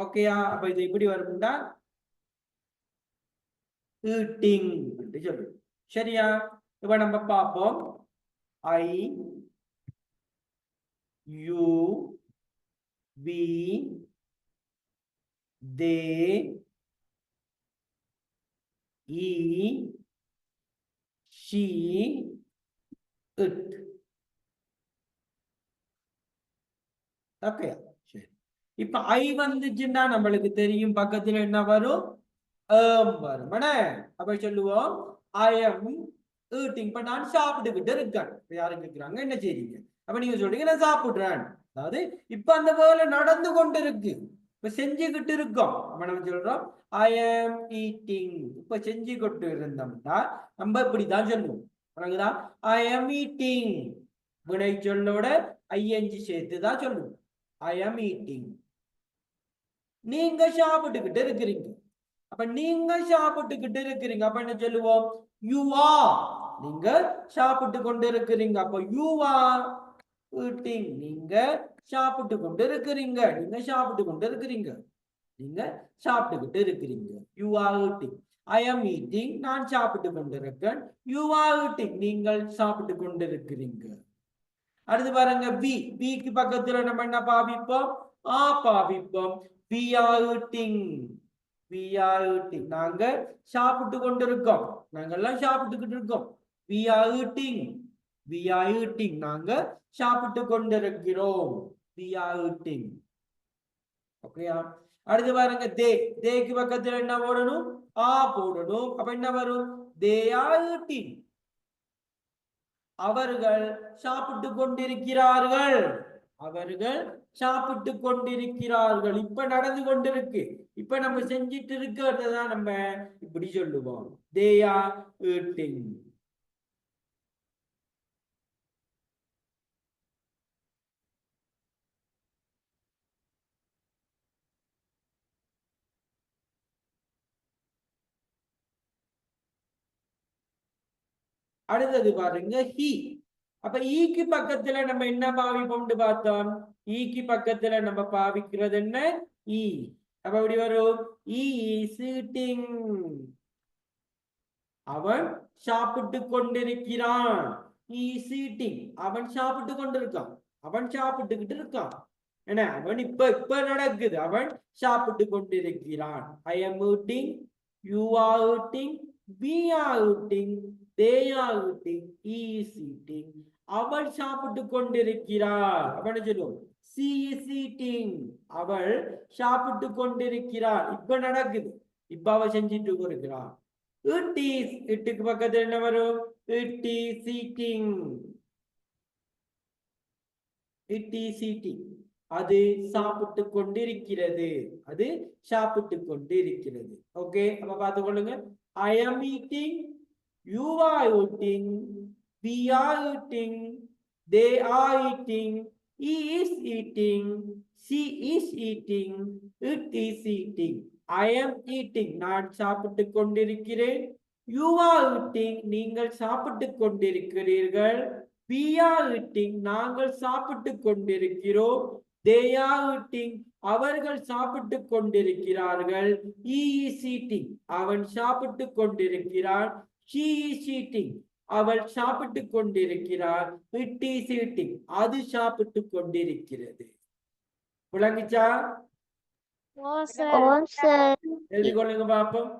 ஓகேயா? அப்ப இது எப்படி வரும்னா ஈட்டிங் என்று சொல்லணும். சரியா? இப்ப நம்ம பார்ப்போம். I you we they he she it. Okay, சரி. இப்ப ஐ வந்துச்சுன்னா நம்மளுக்கு தெரியும் பக்கத்துல என்ன வரும், வரும். அப்ப சொல்லுவோம் ஐ எம் ஈட்டிங். இப்ப நான் சாப்பிட்டுக்கிட்டு இருக்கேன். யாரும் கேட்கிறாங்க என்ன செய்றீங்க, அப்ப நீங்க சொல்றீங்க நான் சாப்பிடுறேன். அதாவது இப்ப அந்த வேலை நடந்து கொண்டு இருக்கு, இப்ப செஞ்சுக்கிட்டு இருக்கோம். அப்ப நம்ம சொல்றோம் ஐ எம் ஈட்டிங். இப்ப செஞ்சு கொண்டு இருந்தோம்னா நம்ம இப்படிதான் சொல்லுவோம். ஐ எம் ஈட்டிங் வினை சொல்லோட ஐஎன்ஜி சேர்த்து தான் சொல்லுவோம். ஐ எம் ஈட்டிங். நீங்க சாப்பிட்டுக்கிட்டு இருக்கிறீங்க. அப்ப நீங்க சாப்பிட்டுக்கிட்டு இருக்கிறீங்க, அப்ப என்ன சொல்லுவோம், யூ ஆர். நீங்க சாப்பிட்டு கொண்டு இருக்கிறீங்க, அப்ப யூ ஆர் ஈட்டிங். நீங்க சாப்பிட்டு கொண்டு இருக்கிறீங்க, நீங்க சாப்பிட்டு கொண்டு இருக்கிறீங்க, நீங்க சாப்பிட்டுக்கிட்டு இருக்கிறீங்க. You are eating. I am eating. நான் சாப்பிட்டு கொண்டிருக்கேன். You are eating. நீங்கள் சாப்பிட்டு கொண்டிருக்கிறீங்க. அடுத்து பாருங்க பி. பிக்கு பக்கத்துல நம்ம என்ன பாவிப்போம், பாவிப்போம். we are eating. we are eating. நாங்க சாப்பிட்டு கொண்டிருக்கோம், நாங்கெல்லாம் சாப்பிட்டுக்கிட்டு இருக்கோம். we are eating. we are eating. நாங்க சாப்பிட்டு கொண்டிருக்கிறோம். we are eating. ஓகேயா? அடுத்து பாருங்க தே. தேக்கு பக்கத்துல என்ன போடணும், போடணும். அப்ப என்ன வரும், they are eating. அவர்கள் சாப்பிட்டு கொண்டிருக்கிறார்கள். அவர்கள் சாப்பிட்டு கொண்டிருக்கிறார்கள். இப்ப நடந்து கொண்டிருக்கு, இப்ப நம்ம செஞ்சிட்டு இருக்கிறதான் நம்ம இப்படி சொல்லுவோம், they are eating. அடுத்தது பாருங்க he. அப்ப ஈக்கு பக்கத்துல நம்ம என்ன பாவிப்போம்னு பார்த்தோம், ஈக்கு பக்கத்துல நம்ம பாவிக்கிறது என்ன, ஈ. அப்ப எப்படி வரும், ஈ இஸ் ஈட்டிங். அவன் சாப்பிட்டு கொண்டிருக்கிறான். Is eating. அவன் சாப்பிட்டு கொண்டிருக்கான், அவன் சாப்பிட்டுக்கிட்டு இருக்கான். என்ன, அவன் இப்ப நடக்குது, அவன் சாப்பிட்டு கொண்டிருக்கிறான். ஐ am eating, you are eating, we are eating, they are eating, he is eating. அவள் சாப்பிட்டு கொண்டிருக்கிறாள். அவன் சொல்லுவோம் she is eating. அவள் சாப்பிட்டு கொண்டிருக்கிறாள். இப்ப நடக்குது, இப்ப அவ செஞ்சிட்டு இருக்கிறாள். it is. இட்டுக்கு பக்கத்துல என்ன வரும், it is eating. it is eating. அது சாப்பிட்டு கொண்டிருக்கிறது. அது சாப்பிட்டு கொண்டிருக்கிறது. ஓகே, அப்ப பார்த்துக்கொள்ளுங்க. I am eating, you are eating, we are eating, they are eating, he is eating, she is eating, it is eating. I am eating, நான் சாப்பிட்டு கொண்டிருக்கிறேன். You are eating, நீங்கள் சாப்பிட்டு கொண்டிருக்கிறீர்கள். We are eating, நாங்கள் சாப்பிட்டு கொண்டிருக்கிறோம். They are eating, அவர்கள் சாப்பிட்டு கொண்டிருக்கிறார்கள். He is eating, அவன் சாப்பிட்டு கொண்டிருக்கிறான். She is eating, அவள் சாப்பிட்டு கொண்டிருக்கிறாள். It is eating, அது சாப்பிட்டு கொண்டிருக்கிறது. விளங்குச்சா? Oh, sir. எழுதி கொள்ளுங்க பாப்போம்.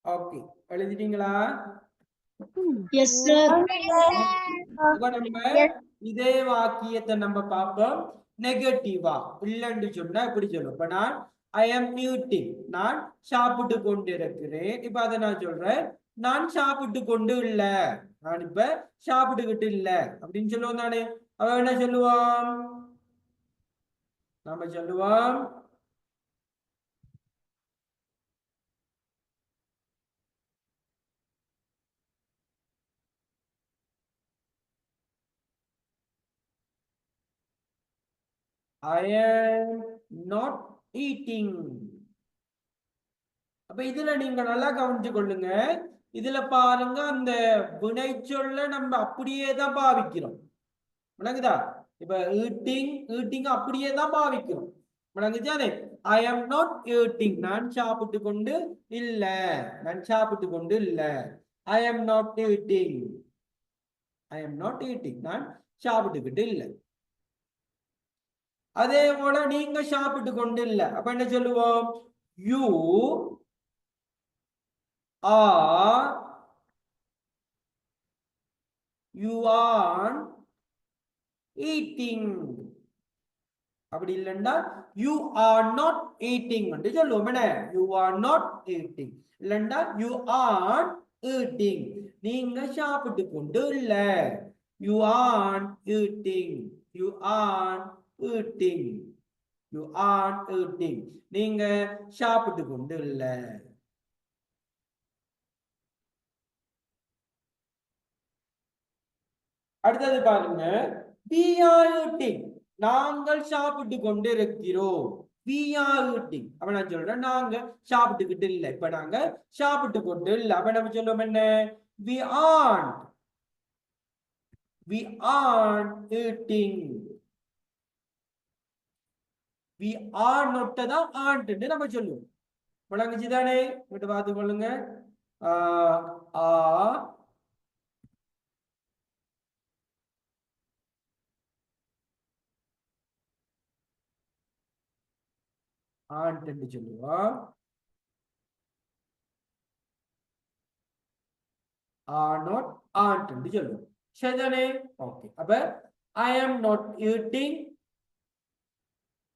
ஓகே, எழுதிட்டீங்களா? Yes, sir. இப்ப நம்ம இதே வாக்கியத்தை நம்ம பார்ப்போம். நெகட்டிவா இல்லைன்னு சொன்னா எப்படி சொல்லும்? இப்ப நான் ஐ எம் ஈட்டிங், நான் சாப்பிட்டு கொண்டு இருக்கிறேன். இப்ப அதை நான் சொல்றேன், நான் சாப்பிட்டு கொண்டு இல்ல, நான் இப்ப சாப்பிட்டுக்கிட்டு இல்ல அப்படின்னு சொல்லுவோம் தானே. அவன் என்ன சொல்லுவான்? நம்ம சொல்லுவோம் I am not eating. அப்ப இதுல நீங்க நல்லா கவனிச்சு கொள்ளுங்க. இதுல பாருங்க, அந்த வினைச்சொல்ல நம்ம அப்படியே தான் பாவிக்கிறோம். விளங்குதா? இப்ப ஈட்டிங் அப்படியே தான் பாவிக்கிறோம். விளங்குதானே? ஐ ஆம் நாட் ஈட்டிங், நான் சாப்பிட்டு கொண்டு இல்ல, நான் சாப்பிட்டு கொண்டு இல்ல. ஐ am not eating, I am not eating, நான் சாப்பிட்டுக்கிட்டு இல்லை. அதே போல நீங்க சாப்பிட்டு கொண்டு இல்ல, அப்ப என்ன சொல்லுவோம்? You are eating. அப்படி இல்லைன்னா யூ ஆர் நாட் ஈட்டிங் என்று சொல்லுவோம். என்ன? யூ ஆர் நாட் ஈட்டிங் இல்லைன்னா யூ ஆர் ஈட்டிங், நீங்க சாப்பிட்டு கொண்டு இல்ல. You are eating, you are eating, you are eating, நீங்க சாப்பிட்டு கொண்டு இல்ல. அடுத்தது பாருங்க, we are eating, நாங்கள் சாப்பிட்டு கொண்டு இருக்கிறோம். we are eating, அப்ப நான் சொல்றேன் நாங்க சாப்பிட்டுக்கிட்டு இல்லை, இப்ப நாங்க சாப்பிட்டு கொண்டு இல்லை. அப்ப நம்ம சொல்லுவோம் என்ன? we aren't, we aren't eating. we are not தான் aren't நம்ம சொல்லுவோம். விளங்குச்சு தானே? விட்டு பார்த்து கொள்ளுங்க. aren't என்று சொல்லுவோம். are not aren't என்று சொல்லுவோம். சரிதானே? ஓகே. அப்ப I am not eating,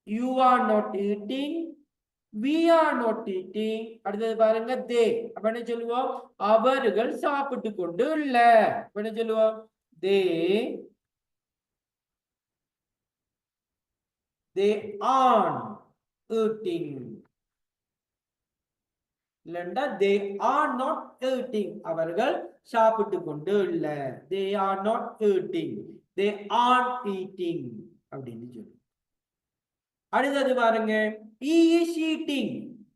you are not eating, we are not eating. அடுத்தது பாருங்க, they. அப்ப என்ன சொல்லுவோம்? அவர்கள் சாப்பிட்டு கொண்டு இல்ல. அப்ப என்ன சொல்லுவோம்? they aren't eating. இல்லைண்டா they are not eating, அவர்கள் சாப்பிட்டு கொண்டு இல்ல. they are not eating, they aren't eating அப்படின்னு சொல்லு. அடுத்தது பாருங்க, he is eating.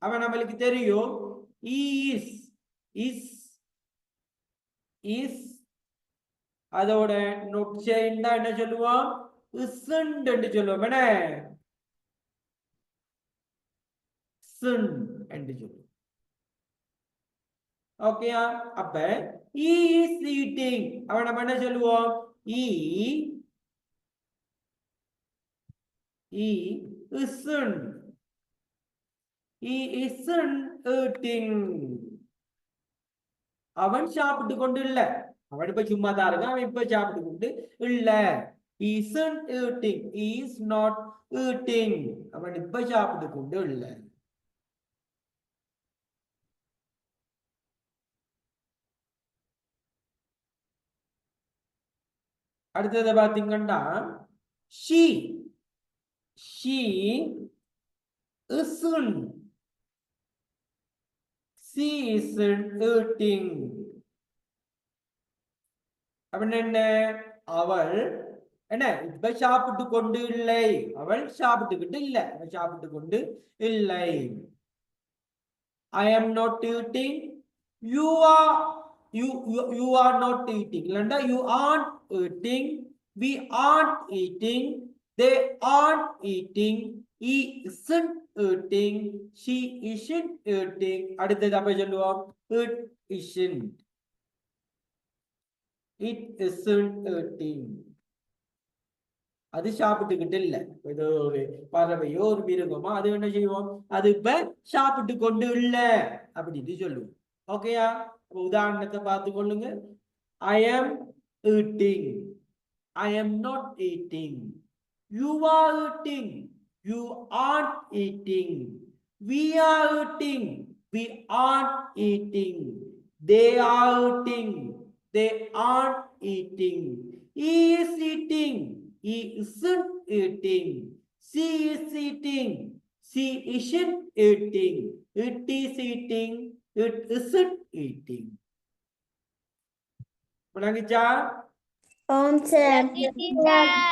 அவன் நம்மளுக்கு தெரியும், he is அதோட not சேர்ந்தா என்ன சொல்லுவோம்? isn't என்று சொல்லுவோம். என்ன? என்று சொல்லுவோம். ஓகேயா? அப்ப he is eating, அவன் நம்ம என்ன சொல்லுவோம்? he isn't eating, அவன் சாப்பிட்டு கொண்டு இல்ல. அவன் இப்ப சும்மா தான் இருக்கான், அவன் இப்ப சாப்பிட்டு கொண்டு இல்ல. he isn't eating, he is not eating, அவன் இப்ப சாப்பிட்டு கொண்டு இல்ல. அடுத்தது பாத்தீங்கன்னா, she isn't eating. அப்படின்னு என்ன? அவள் என்ன இப்ப சாப்பிட்டு கொண்டு இல்லை, அவள் சாப்பிட்டுக்கிட்டு இல்ல, அவள் சாப்பிட்டு கொண்டு இல்லை. I am not eating, you are not eating இல்லைன்னா you aren't eating, we aren't eating, they aren't eating, he isn't eating, she isn't eating. அடுத்தது அப்ப சொல்லுவோம், it isn't eating, அது சாப்பிட்டுக்கிட்டு இல்ல. ஏதோ ஒரு பறவையோ ஒரு மிருகமோ அது என்ன செய்வோம்? அது இப்ப சாப்பிட்டு கொண்டு இல்ல அப்படின்னு சொல்லுவோம். ஓகேயா? உதாரணத்தை பார்த்து கொள்ளுங்க. I am eating. I am not eating. You are eating. You aren't eating. We are eating. We aren't eating. They are eating. They aren't eating. He is eating. He isn't eating. She is eating. She isn't eating. It is eating. It isn't eating. விளங்குச்சா? Sir.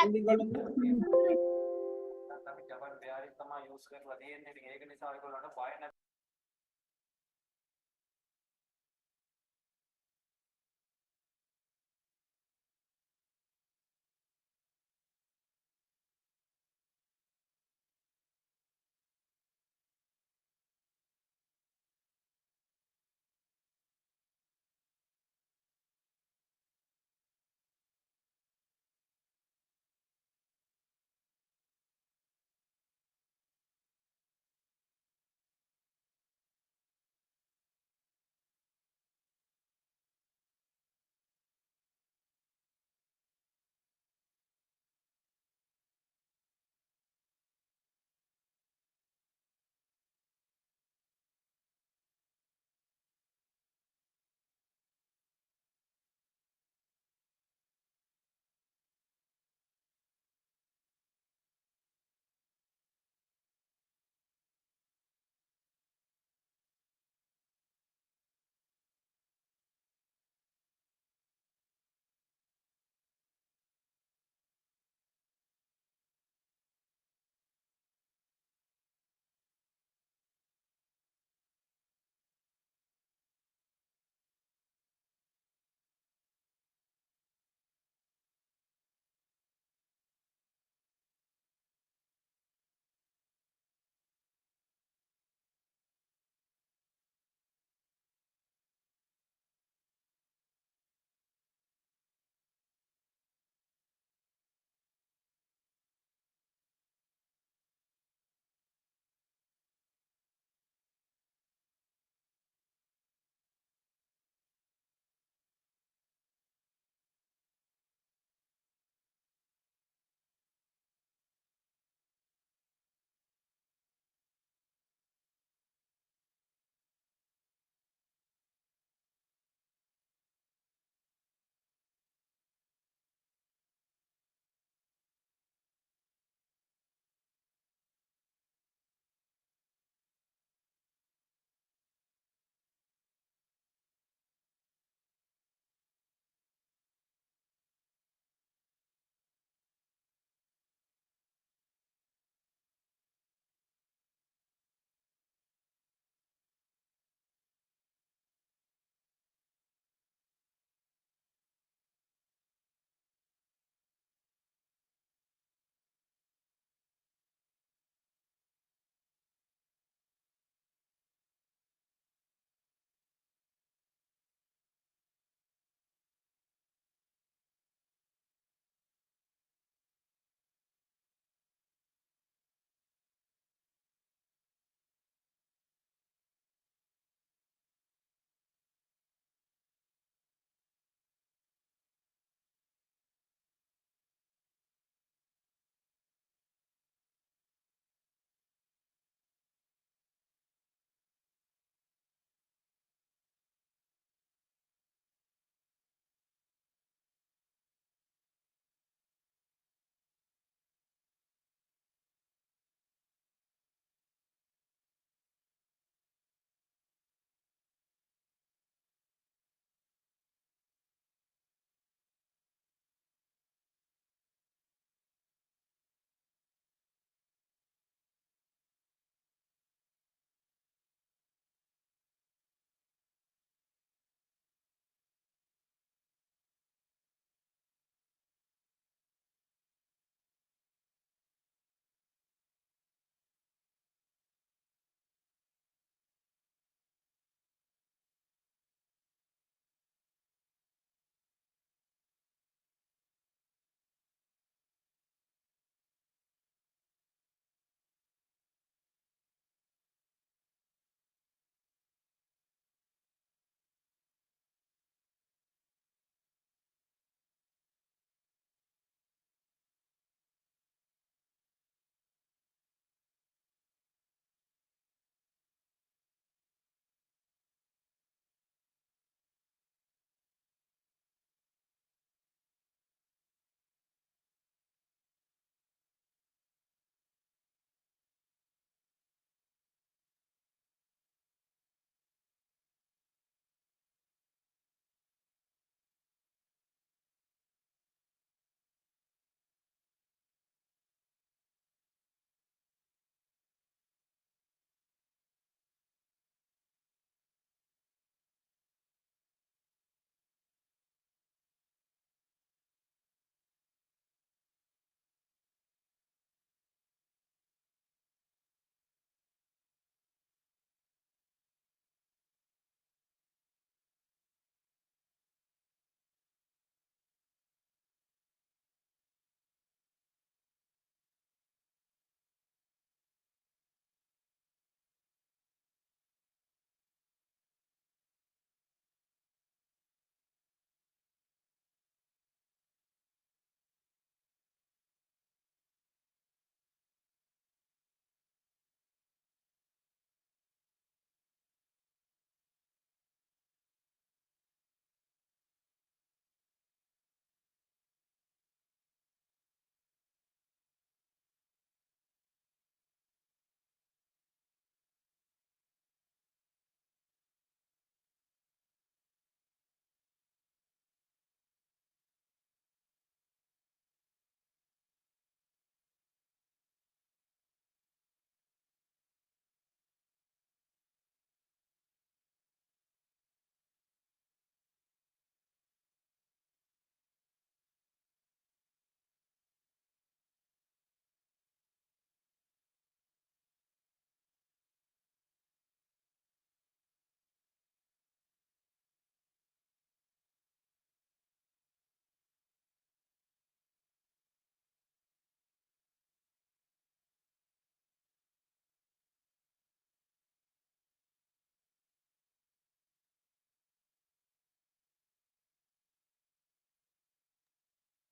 எழுதிக் கொள்ளுங்க.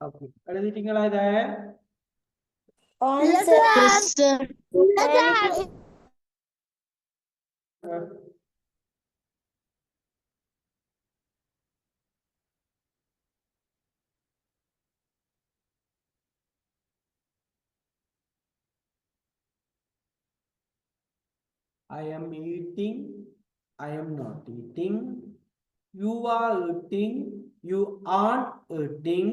ஓகே, எழுதிட்டீங்களா இத? On Yes, sir. I am eating, I am not eating. You are eating, you aren't eating.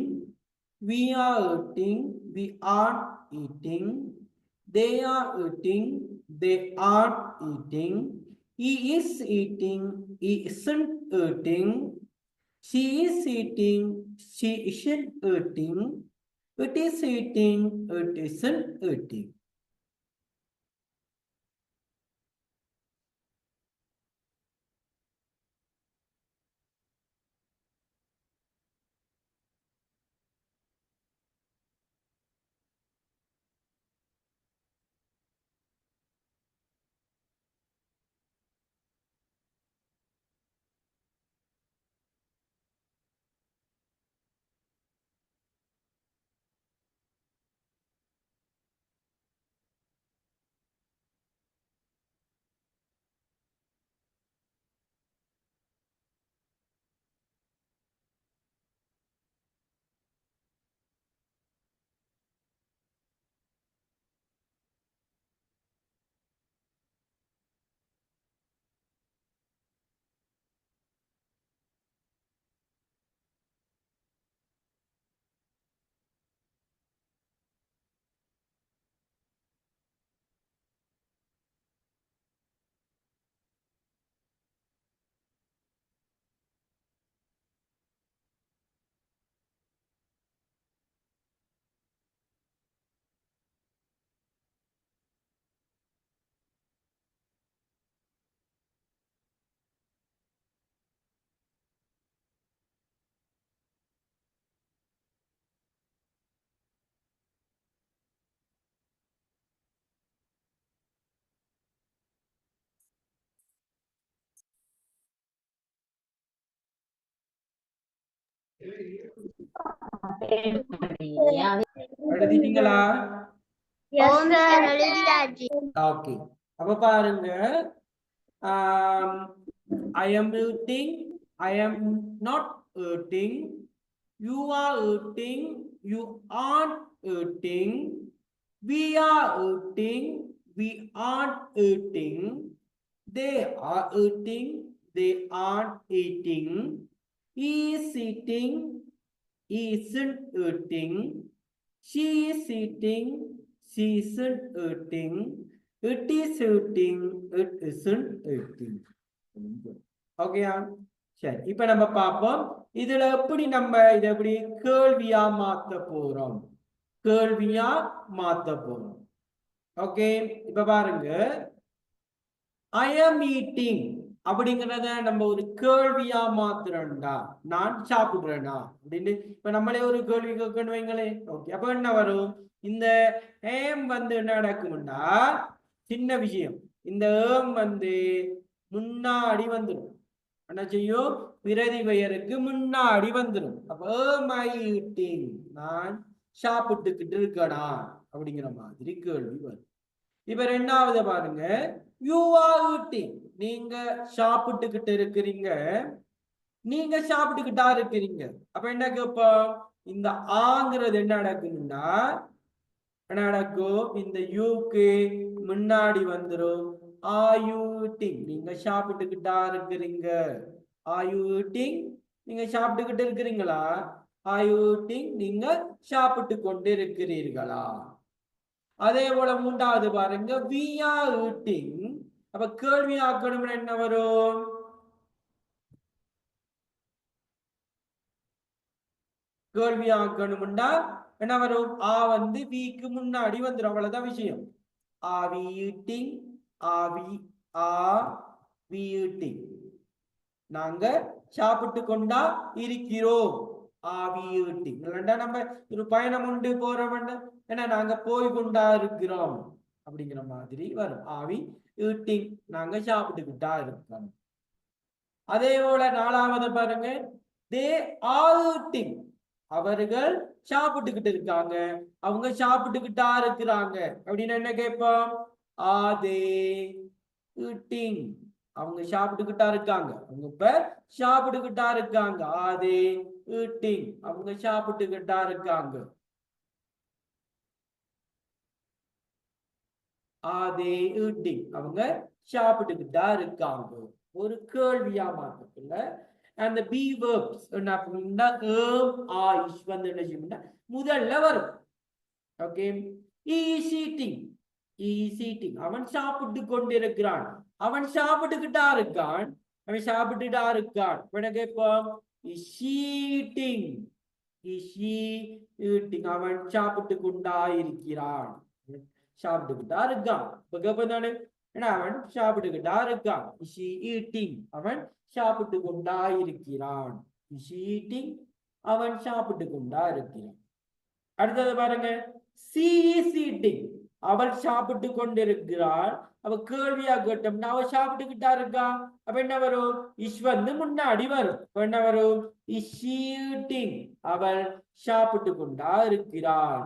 We are eating, we aren't eating. They are eating, they aren't eating. He is eating, he isn't eating. She is eating, she isn't eating. It is eating, it isn't eating. எழுதிட்டீங்களா? Yes, sir. Okay, அப்ப பாருங்க. I am eating, I am not eating. You are eating, you aren't eating. We are eating, we aren't eating. They are eating, they aren't eating. He is eating, he isn't eating. She is eating, she isn't eating. It is eating, it isn't eating. ஓகேயா? சரி, இப்ப நம்ம பார்ப்போம் இதுல எப்படி நம்ம இதை எப்படி கேள்வியா மாத்த போறோம். கேள்வியா மாத்த போறோம். ஓகே, இப்ப பாருங்க. I am eating அப்படிங்கிறத நம்ம ஒரு கேள்வியா மாத்துறோம்டா. நான் சாப்பிடுறேனா அப்படின்னு இப்ப நம்மளே ஒரு கேள்வி கேட்கணும் வைங்களே. ஓகே, அப்ப என்ன வரும்? இந்த ஏம் வந்து என்ன நடக்கும்னா, சின்ன விஷயம், இந்த ஏம் வந்து முன்னாடி வந்துடும். என்ன செய்யும்? பிரதி பெயருக்கு முன்னாடி வந்துடும். அப்ப am I eating, நான் சாப்பிட்டுக்கிட்டு இருக்கடா அப்படிங்கிற மாதிரி கேள்வி வரும். இப்ப ரெண்டாவது பாருங்க, you are eating, நீங்க சாப்பிட்டுக்கிட்டு இருக்கிறீங்க, நீங்க சாப்பிட்டுக்கிட்டா இருக்கிறீங்க. அப்ப என்ன கேட்போம்? இந்த ஆங்கிறது என்ன நடக்கும்னா, என்ன நடக்கும்? இந்த யூக்கு முன்னாடி வந்துடும். Are you eating, நீங்க சாப்பிட்டுக்கிட்டா இருக்கிறீங்க. Are you eating, நீங்க சாப்பிட்டுக்கிட்டு இருக்கிறீங்களா? Are you eating, நீங்க சாப்பிட்டு கொண்டு இருக்கிறீர்களா? அதே போல மூன்றாவது பாருங்க, we are eating. அப்ப கேள்வி ஆக்கணும் என்ன வரும்? கேள்வி ஆக்கணும்னா என்ன வரும்? ஆ வந்து வீக்கு முன்னாடி வந்துடும். அவ்வளவுதான் விஷயம். Are we eating, are we eating, நாங்க சாப்பிட்டு கொண்டா இருக்கிறோம். Are we eating, இல்லைண்டா நம்ம ஒரு பயணம் உண்டு போறோம், ஏன்னா நாங்க போய் கொண்டா இருக்கிறோம் அப்படிங்கிற மாதிரி வரும். Are we eating, நாங்க சாப்பிட்டுக்கிட்டா இருக்கிறோம். அதே போல நாலாவது பாருங்க, they are eating, அவர்கள் சாப்பிட்டுக்கிட்டு இருக்காங்க. அவங்க சாப்பிட்டுக்கிட்டா இருக்கிறாங்க அப்படின்னு என்ன கேட்போம்? ஆர் தே ஈட்டிங்? அவங்க சாப்பிட்டுக்கிட்டா இருக்காங்க. அவங்க இப்ப சாப்பிட்டுக்கிட்டா இருக்காங்க. ஆர் தே ஈட்டிங்? அவங்க சாப்பிட்டுக்கிட்டா இருக்காங்க. ஆர் தே ஈட்டிங்? அவங்க சாப்பிட்டுக்கிட்டா இருக்காங்க. ஒரு கேள்வியா மாற்றத்துல அந்த பி வேர்ப்ஸ் என்ன அப்படின்னா ஆயிஷ் வந்து என்ன செய்யும்னா முதல்ல வரும். Okay, is eating. Is eating. அவன் சாப்பிட்டு கொண்டிருக்கிறான். அவன் சாப்பிட்டுக்கிட்டா இருக்கான். அவன் சாப்பிட்டுட்டா இருக்கான். உனக்கு இப்போ இஸ் ஈட்டிங். Is eating. அவன் சாப்பிட்டு கொண்டா இருக்கிறான். சாப்பிட்டுக்கிட்டா இருக்கான். இப்ப கேப்ப தானே, ஏன்னா அவன் சாப்பிட்டுக்கிட்டா இருக்கான். Is eating. அவன் சாப்பிட்டு கொண்டா இருக்கிறான். Is eating. அவன் சாப்பிட்டு கொண்டா இருக்கிறான். அடுத்தது பாருங்க, சி இஸ் ஈட்டிங். அவள் சாப்பிட்டு கொண்டிருக்கிறாள். அவ கேள்வியா கேட்டோம்னா அவ சாப்பிட்டுக்கிட்டா இருக்கா. அப்ப என்ன வரும்? இஷ் வந்து முன்னாடி வரும். அப்ப என்ன வரும்? Is eating. அவள் சாப்பிட்டு கொண்டா இருக்கிறாள்.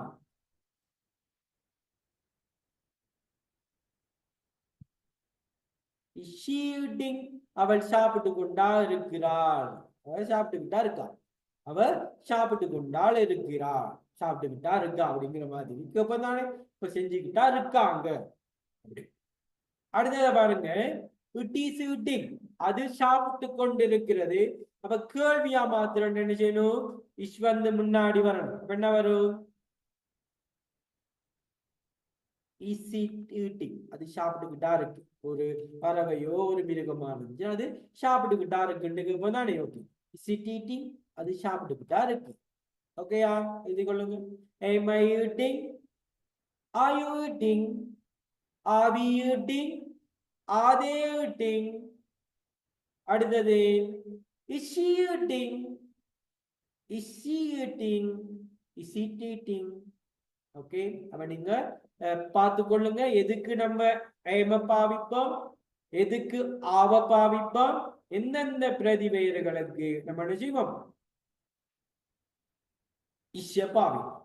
Is eating. அவள் சாப்பிட்டு கொண்டா இருக்கிறாள். அவள் சாப்பிட்டுக்கிட்டா இருக்கா. அவர் சாப்பிட்டு கொண்டால் இருக்கிறார். சாப்பிட்டுக்கிட்டா இருக்கா அப்படிங்கிற மாதிரி இப்பதானே இப்ப செஞ்சுக்கிட்டா இருக்காங்க. அடுத்தத பாருங்க, இட் இஸ் ஈட்டிங். அது சாப்பிட்டு கொண்டிருக்கிறது. அப்ப கேள்வியா மாத்திரம் என்ன செய்யணும்? இஷ் வந்து முன்னாடி வரணும். அப்ப என்ன வரும்? Is it eating. அது சாப்பிட்டுக்கிட்டா இருக்கு. ஒரு பறவையோ ஒரு மிருகமா இருந்துச்சு, அது சாப்பிட்டுக்கிட்டா இருக்குன்னு தானே. Okay, is it eating. அது சாப்பிட்டுக்கிட்டா இருக்கு. ஓகேயா, எழுதி கொள்ளுங்க. Am I eating? Are you eating? Are we eating? Are they eating? அடுத்தது, is she eating? Is she eating? Is it eating? Okay, அப்ப நீங்க பார்த்து கொள்ளுங்க. எதுக்கு நம்ம am பாவிப்போம், எதுக்கு ஆவ பாவிப்போம், எந்தெந்த பிரதிபெயர்களுக்கு நம்ம என்ன செய்வோம்? இஷ பாவிப்போம்.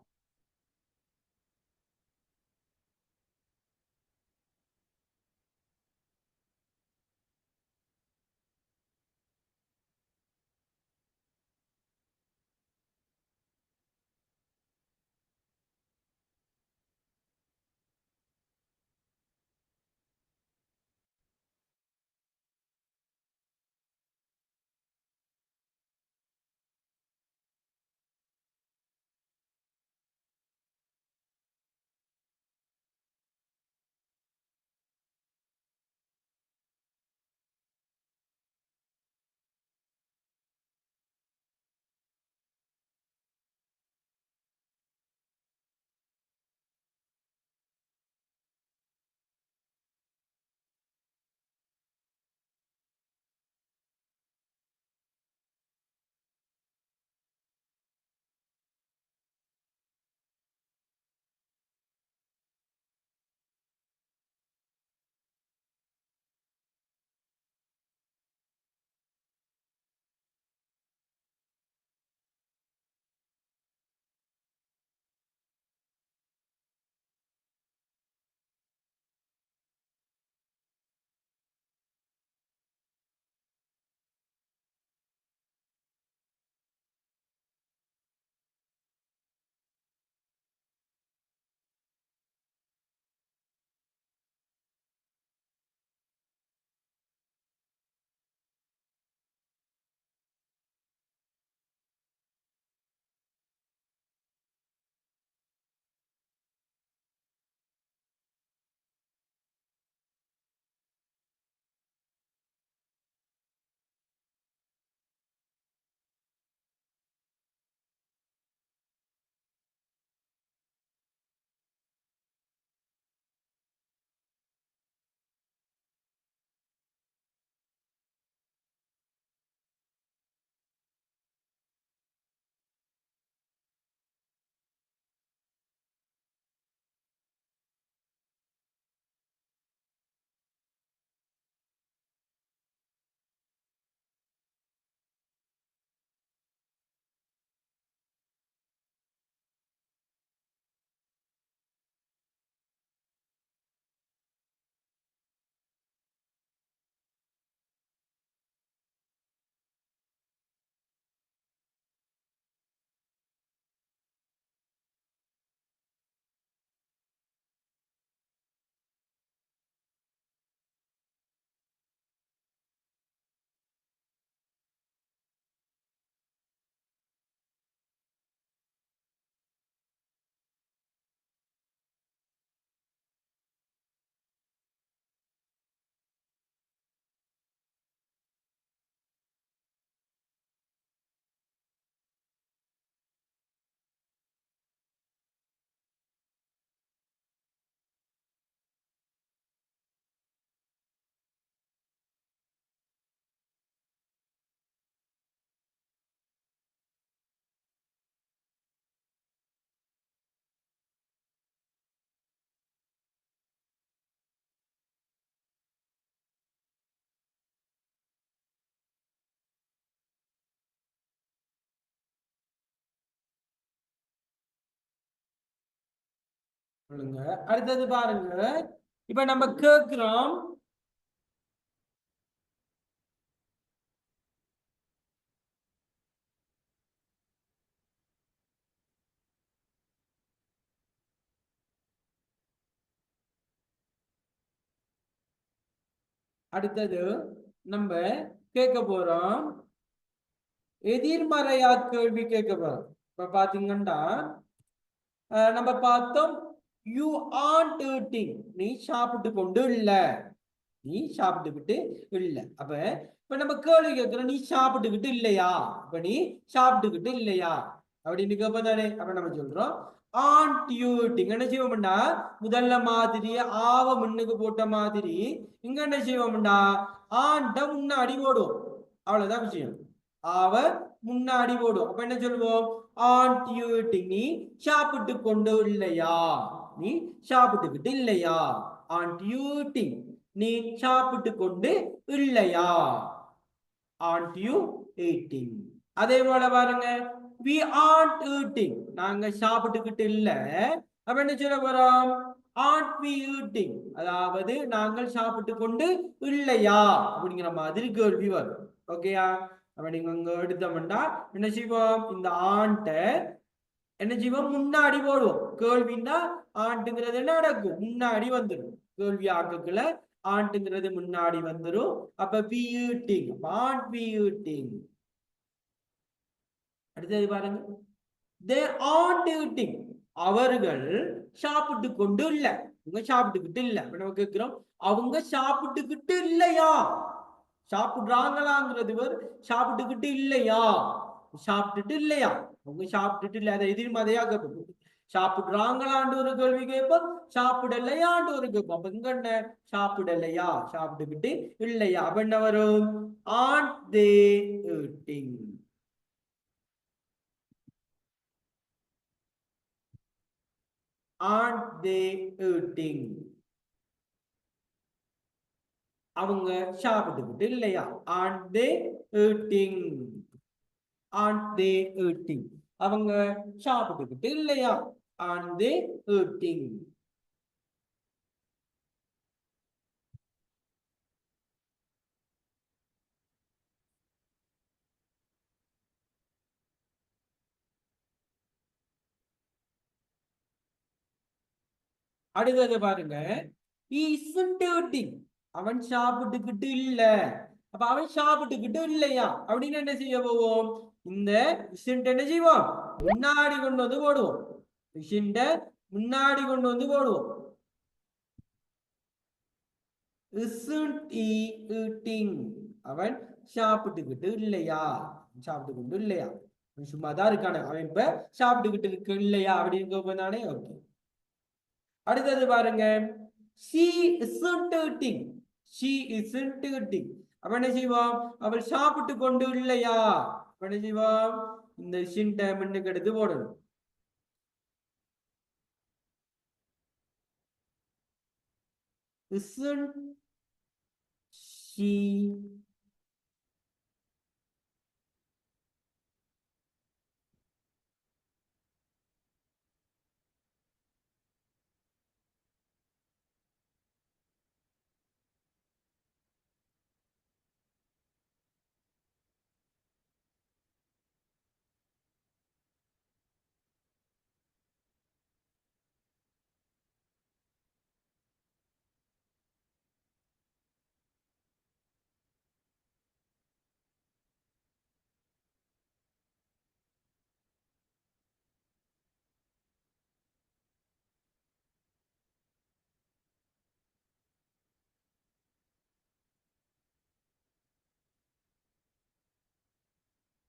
சொல்லுங்க. அடுத்தது பாருங்க, இப்ப நம்ம கேக்குறோம், அடுத்தது நம்ம கேட்க போறோம், எதிர்மறையா கேள்வி கேட்க போறோம். இப்ப பாத்தீங்கன்னா நம்ம பார்த்தோம், யூ ஆர்ட் ஈட்டிங், நீ சாப்பிட்டு கொண்டு இல்ல, நீ சாப்பிட்டுக்கிட்டு இல்ல. அப்ப இப்ப நம்ம கேள்வி கேட்கிறோம், நீ சாப்பிட்டுக்கிட்டு இல்லையா, இப்ப நீ சாப்பிட்டுக்கிட்டு இல்லையா அப்படின்னு கேட்போம் தானே. அப்ப நம்ம சொல்றோம் ஆண்ட் யூ ஈட்டிங். என்ன செய்வோம்னா, முதல்ல மாதிரி ஆவ முன்னுக்கு போட்ட மாதிரி இங்க என்ன செய்வோம்னா ஆண்ட முன்னாடி போடுவோம். அவ்வளவுதான் விஷயம். ஆவ முன்னாடி போடுவோம். அப்ப என்ன சொல்லுவோம், ஆண்ட் யூ ஈட்டிங், நீ சாப்பிட்டு கொண்டு இல்லையா, நீ சாப்பிட்டுக்கிட்டு இல்லையா. ஆண்ட் யூ ஈட்டிங், நீ சாப்பிட்டு கொண்டு இல்லையா. aren't you eating. அதே போல பாருங்க, we aren't eating, நாங்க சாப்பிட்டுக்கிட்டு இல்ல. அப்ப என்ன சொல்ல போறோம், aren't we eating, அதாவது நாங்கள் சாப்பிட்டு கொண்டு இல்லையா அப்படிங்கிற மாதிரி கேள்வி வரும். ஓகேயா. அப்ப நீங்க இங்க எடுத்தோம்னா என்ன செய்வோம், இந்த ஆண்ட என்ன செய்வோம் முன்னாடி போடுவோம். கேள்வின்னா ஆண்டுங்கிறது என்ன நடக்கும், முன்னாடி வந்துடும். கேள்வி ஆக்குக்குள்ள ஆண்டுங்கிறது முன்னாடி வந்துடும். அப்ப B eating, and B eating. அடுத்தது பாருங்க, தே ஆண்ட் ஈட்டிங், அவர்கள் சாப்பிட்டு கொண்டு இல்ல, இவங்க சாப்பிட்டுக்கிட்டு இல்ல. நம்ம கேட்கிறோம், அவங்க சாப்பிட்டுக்கிட்டு இல்லையா, சாப்பிடுறாங்களாங்கிறது சாப்பிட்டுக்கிட்டு இல்லையா, சாப்பிட்டுட்டு இல்லையா, அவங்க சாப்பிட்டுட்டு இல்ல. அதை எதிர்மறையா கேட்போம். சாப்பிடுறாங்களான்னு ஒரு கேள்வி கேட்போம், சாப்பிடலையான்னு ஒரு கேட்போம். அப்ப இங்க என்ன, சாப்பிடலையா, சாப்பிட்டுக்கிட்டு இல்லையா. அப்ப என்ன வரும், aren't they eating. aren't they eating, அவங்க சாப்பிட்டுக்கிட்டு இல்லையா. aren't they eating, aren't they eating, அவங்க சாப்பிட்டுக்கிட்டு இல்லையா. aren't they eating. அடுத்தது பாருங்க, he isn't eating, அவன் சாப்பிட்டுக்கிட்டு இல்ல. அப்ப அவன் சாப்பிட்டுக்கிட்டு இல்லையா அப்படின்னு என்ன செய்ய போவோம், இந்த isn't என்ன செய்வோம், முன்னாடி கொண்டு வந்து போடுவோம். isn't முன்னாடி கொண்டு வந்து போடுவோம். isn't he eating, அவன் சாப்பிட்டுக்கிட்டு இல்லையா, சாப்பிட்டு கொண்டு இல்லையா. சும்மாதான் இருக்கானே, அவன் இப்ப சாப்பிட்டுக்கிட்டு இருக்கு இல்லையா அப்படின்னு தானே. ஓகே. அடுத்தது பாருங்க, she isn't eating, she isn't eating, அப்ப என்ன செய்வோம், அவள் சாப்பிட்டு கொண்டு இல்லையா. அப்ப என்ன செய்வோம், இந்த isn't முன்னுக்கு எடுத்து போடணும். isn't she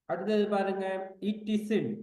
அடுத்தது பாருங்க, it isn't,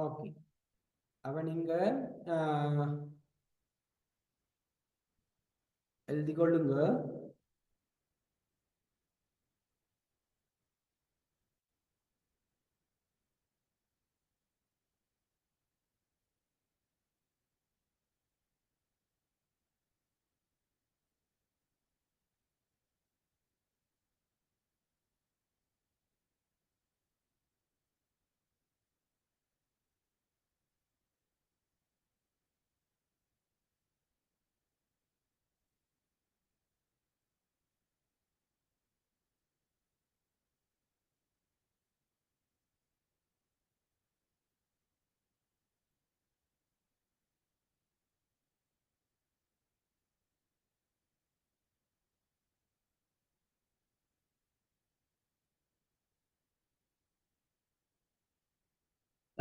ஓகே அப்ப நீங்க எழுதி கொள்ளுங்க.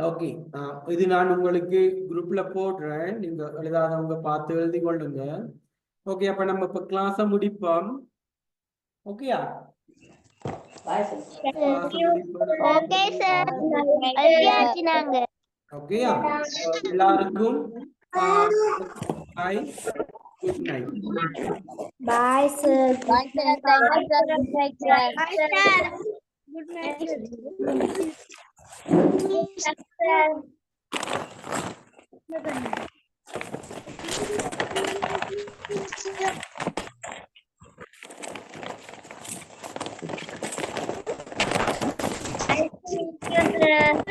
ஓகே இது நான் உங்களுக்கு குரூப்ல போடுறேன், நீங்க எழுதாதவங்க பார்த்து எழுதி கொள்ளுங்க. ஓகே அப்ப நம்ம இப்ப கிளாஸ முடிப்போம். ஓகேயா? ஓகே சார் எழுதியாச்சு நாங்க. ஓகேயா? எல்லாருக்கும் bye, good night. Bye, sir. Bye sir. Thank you sir. Good night sir. Bye sir. Good night sir. Thank you sir.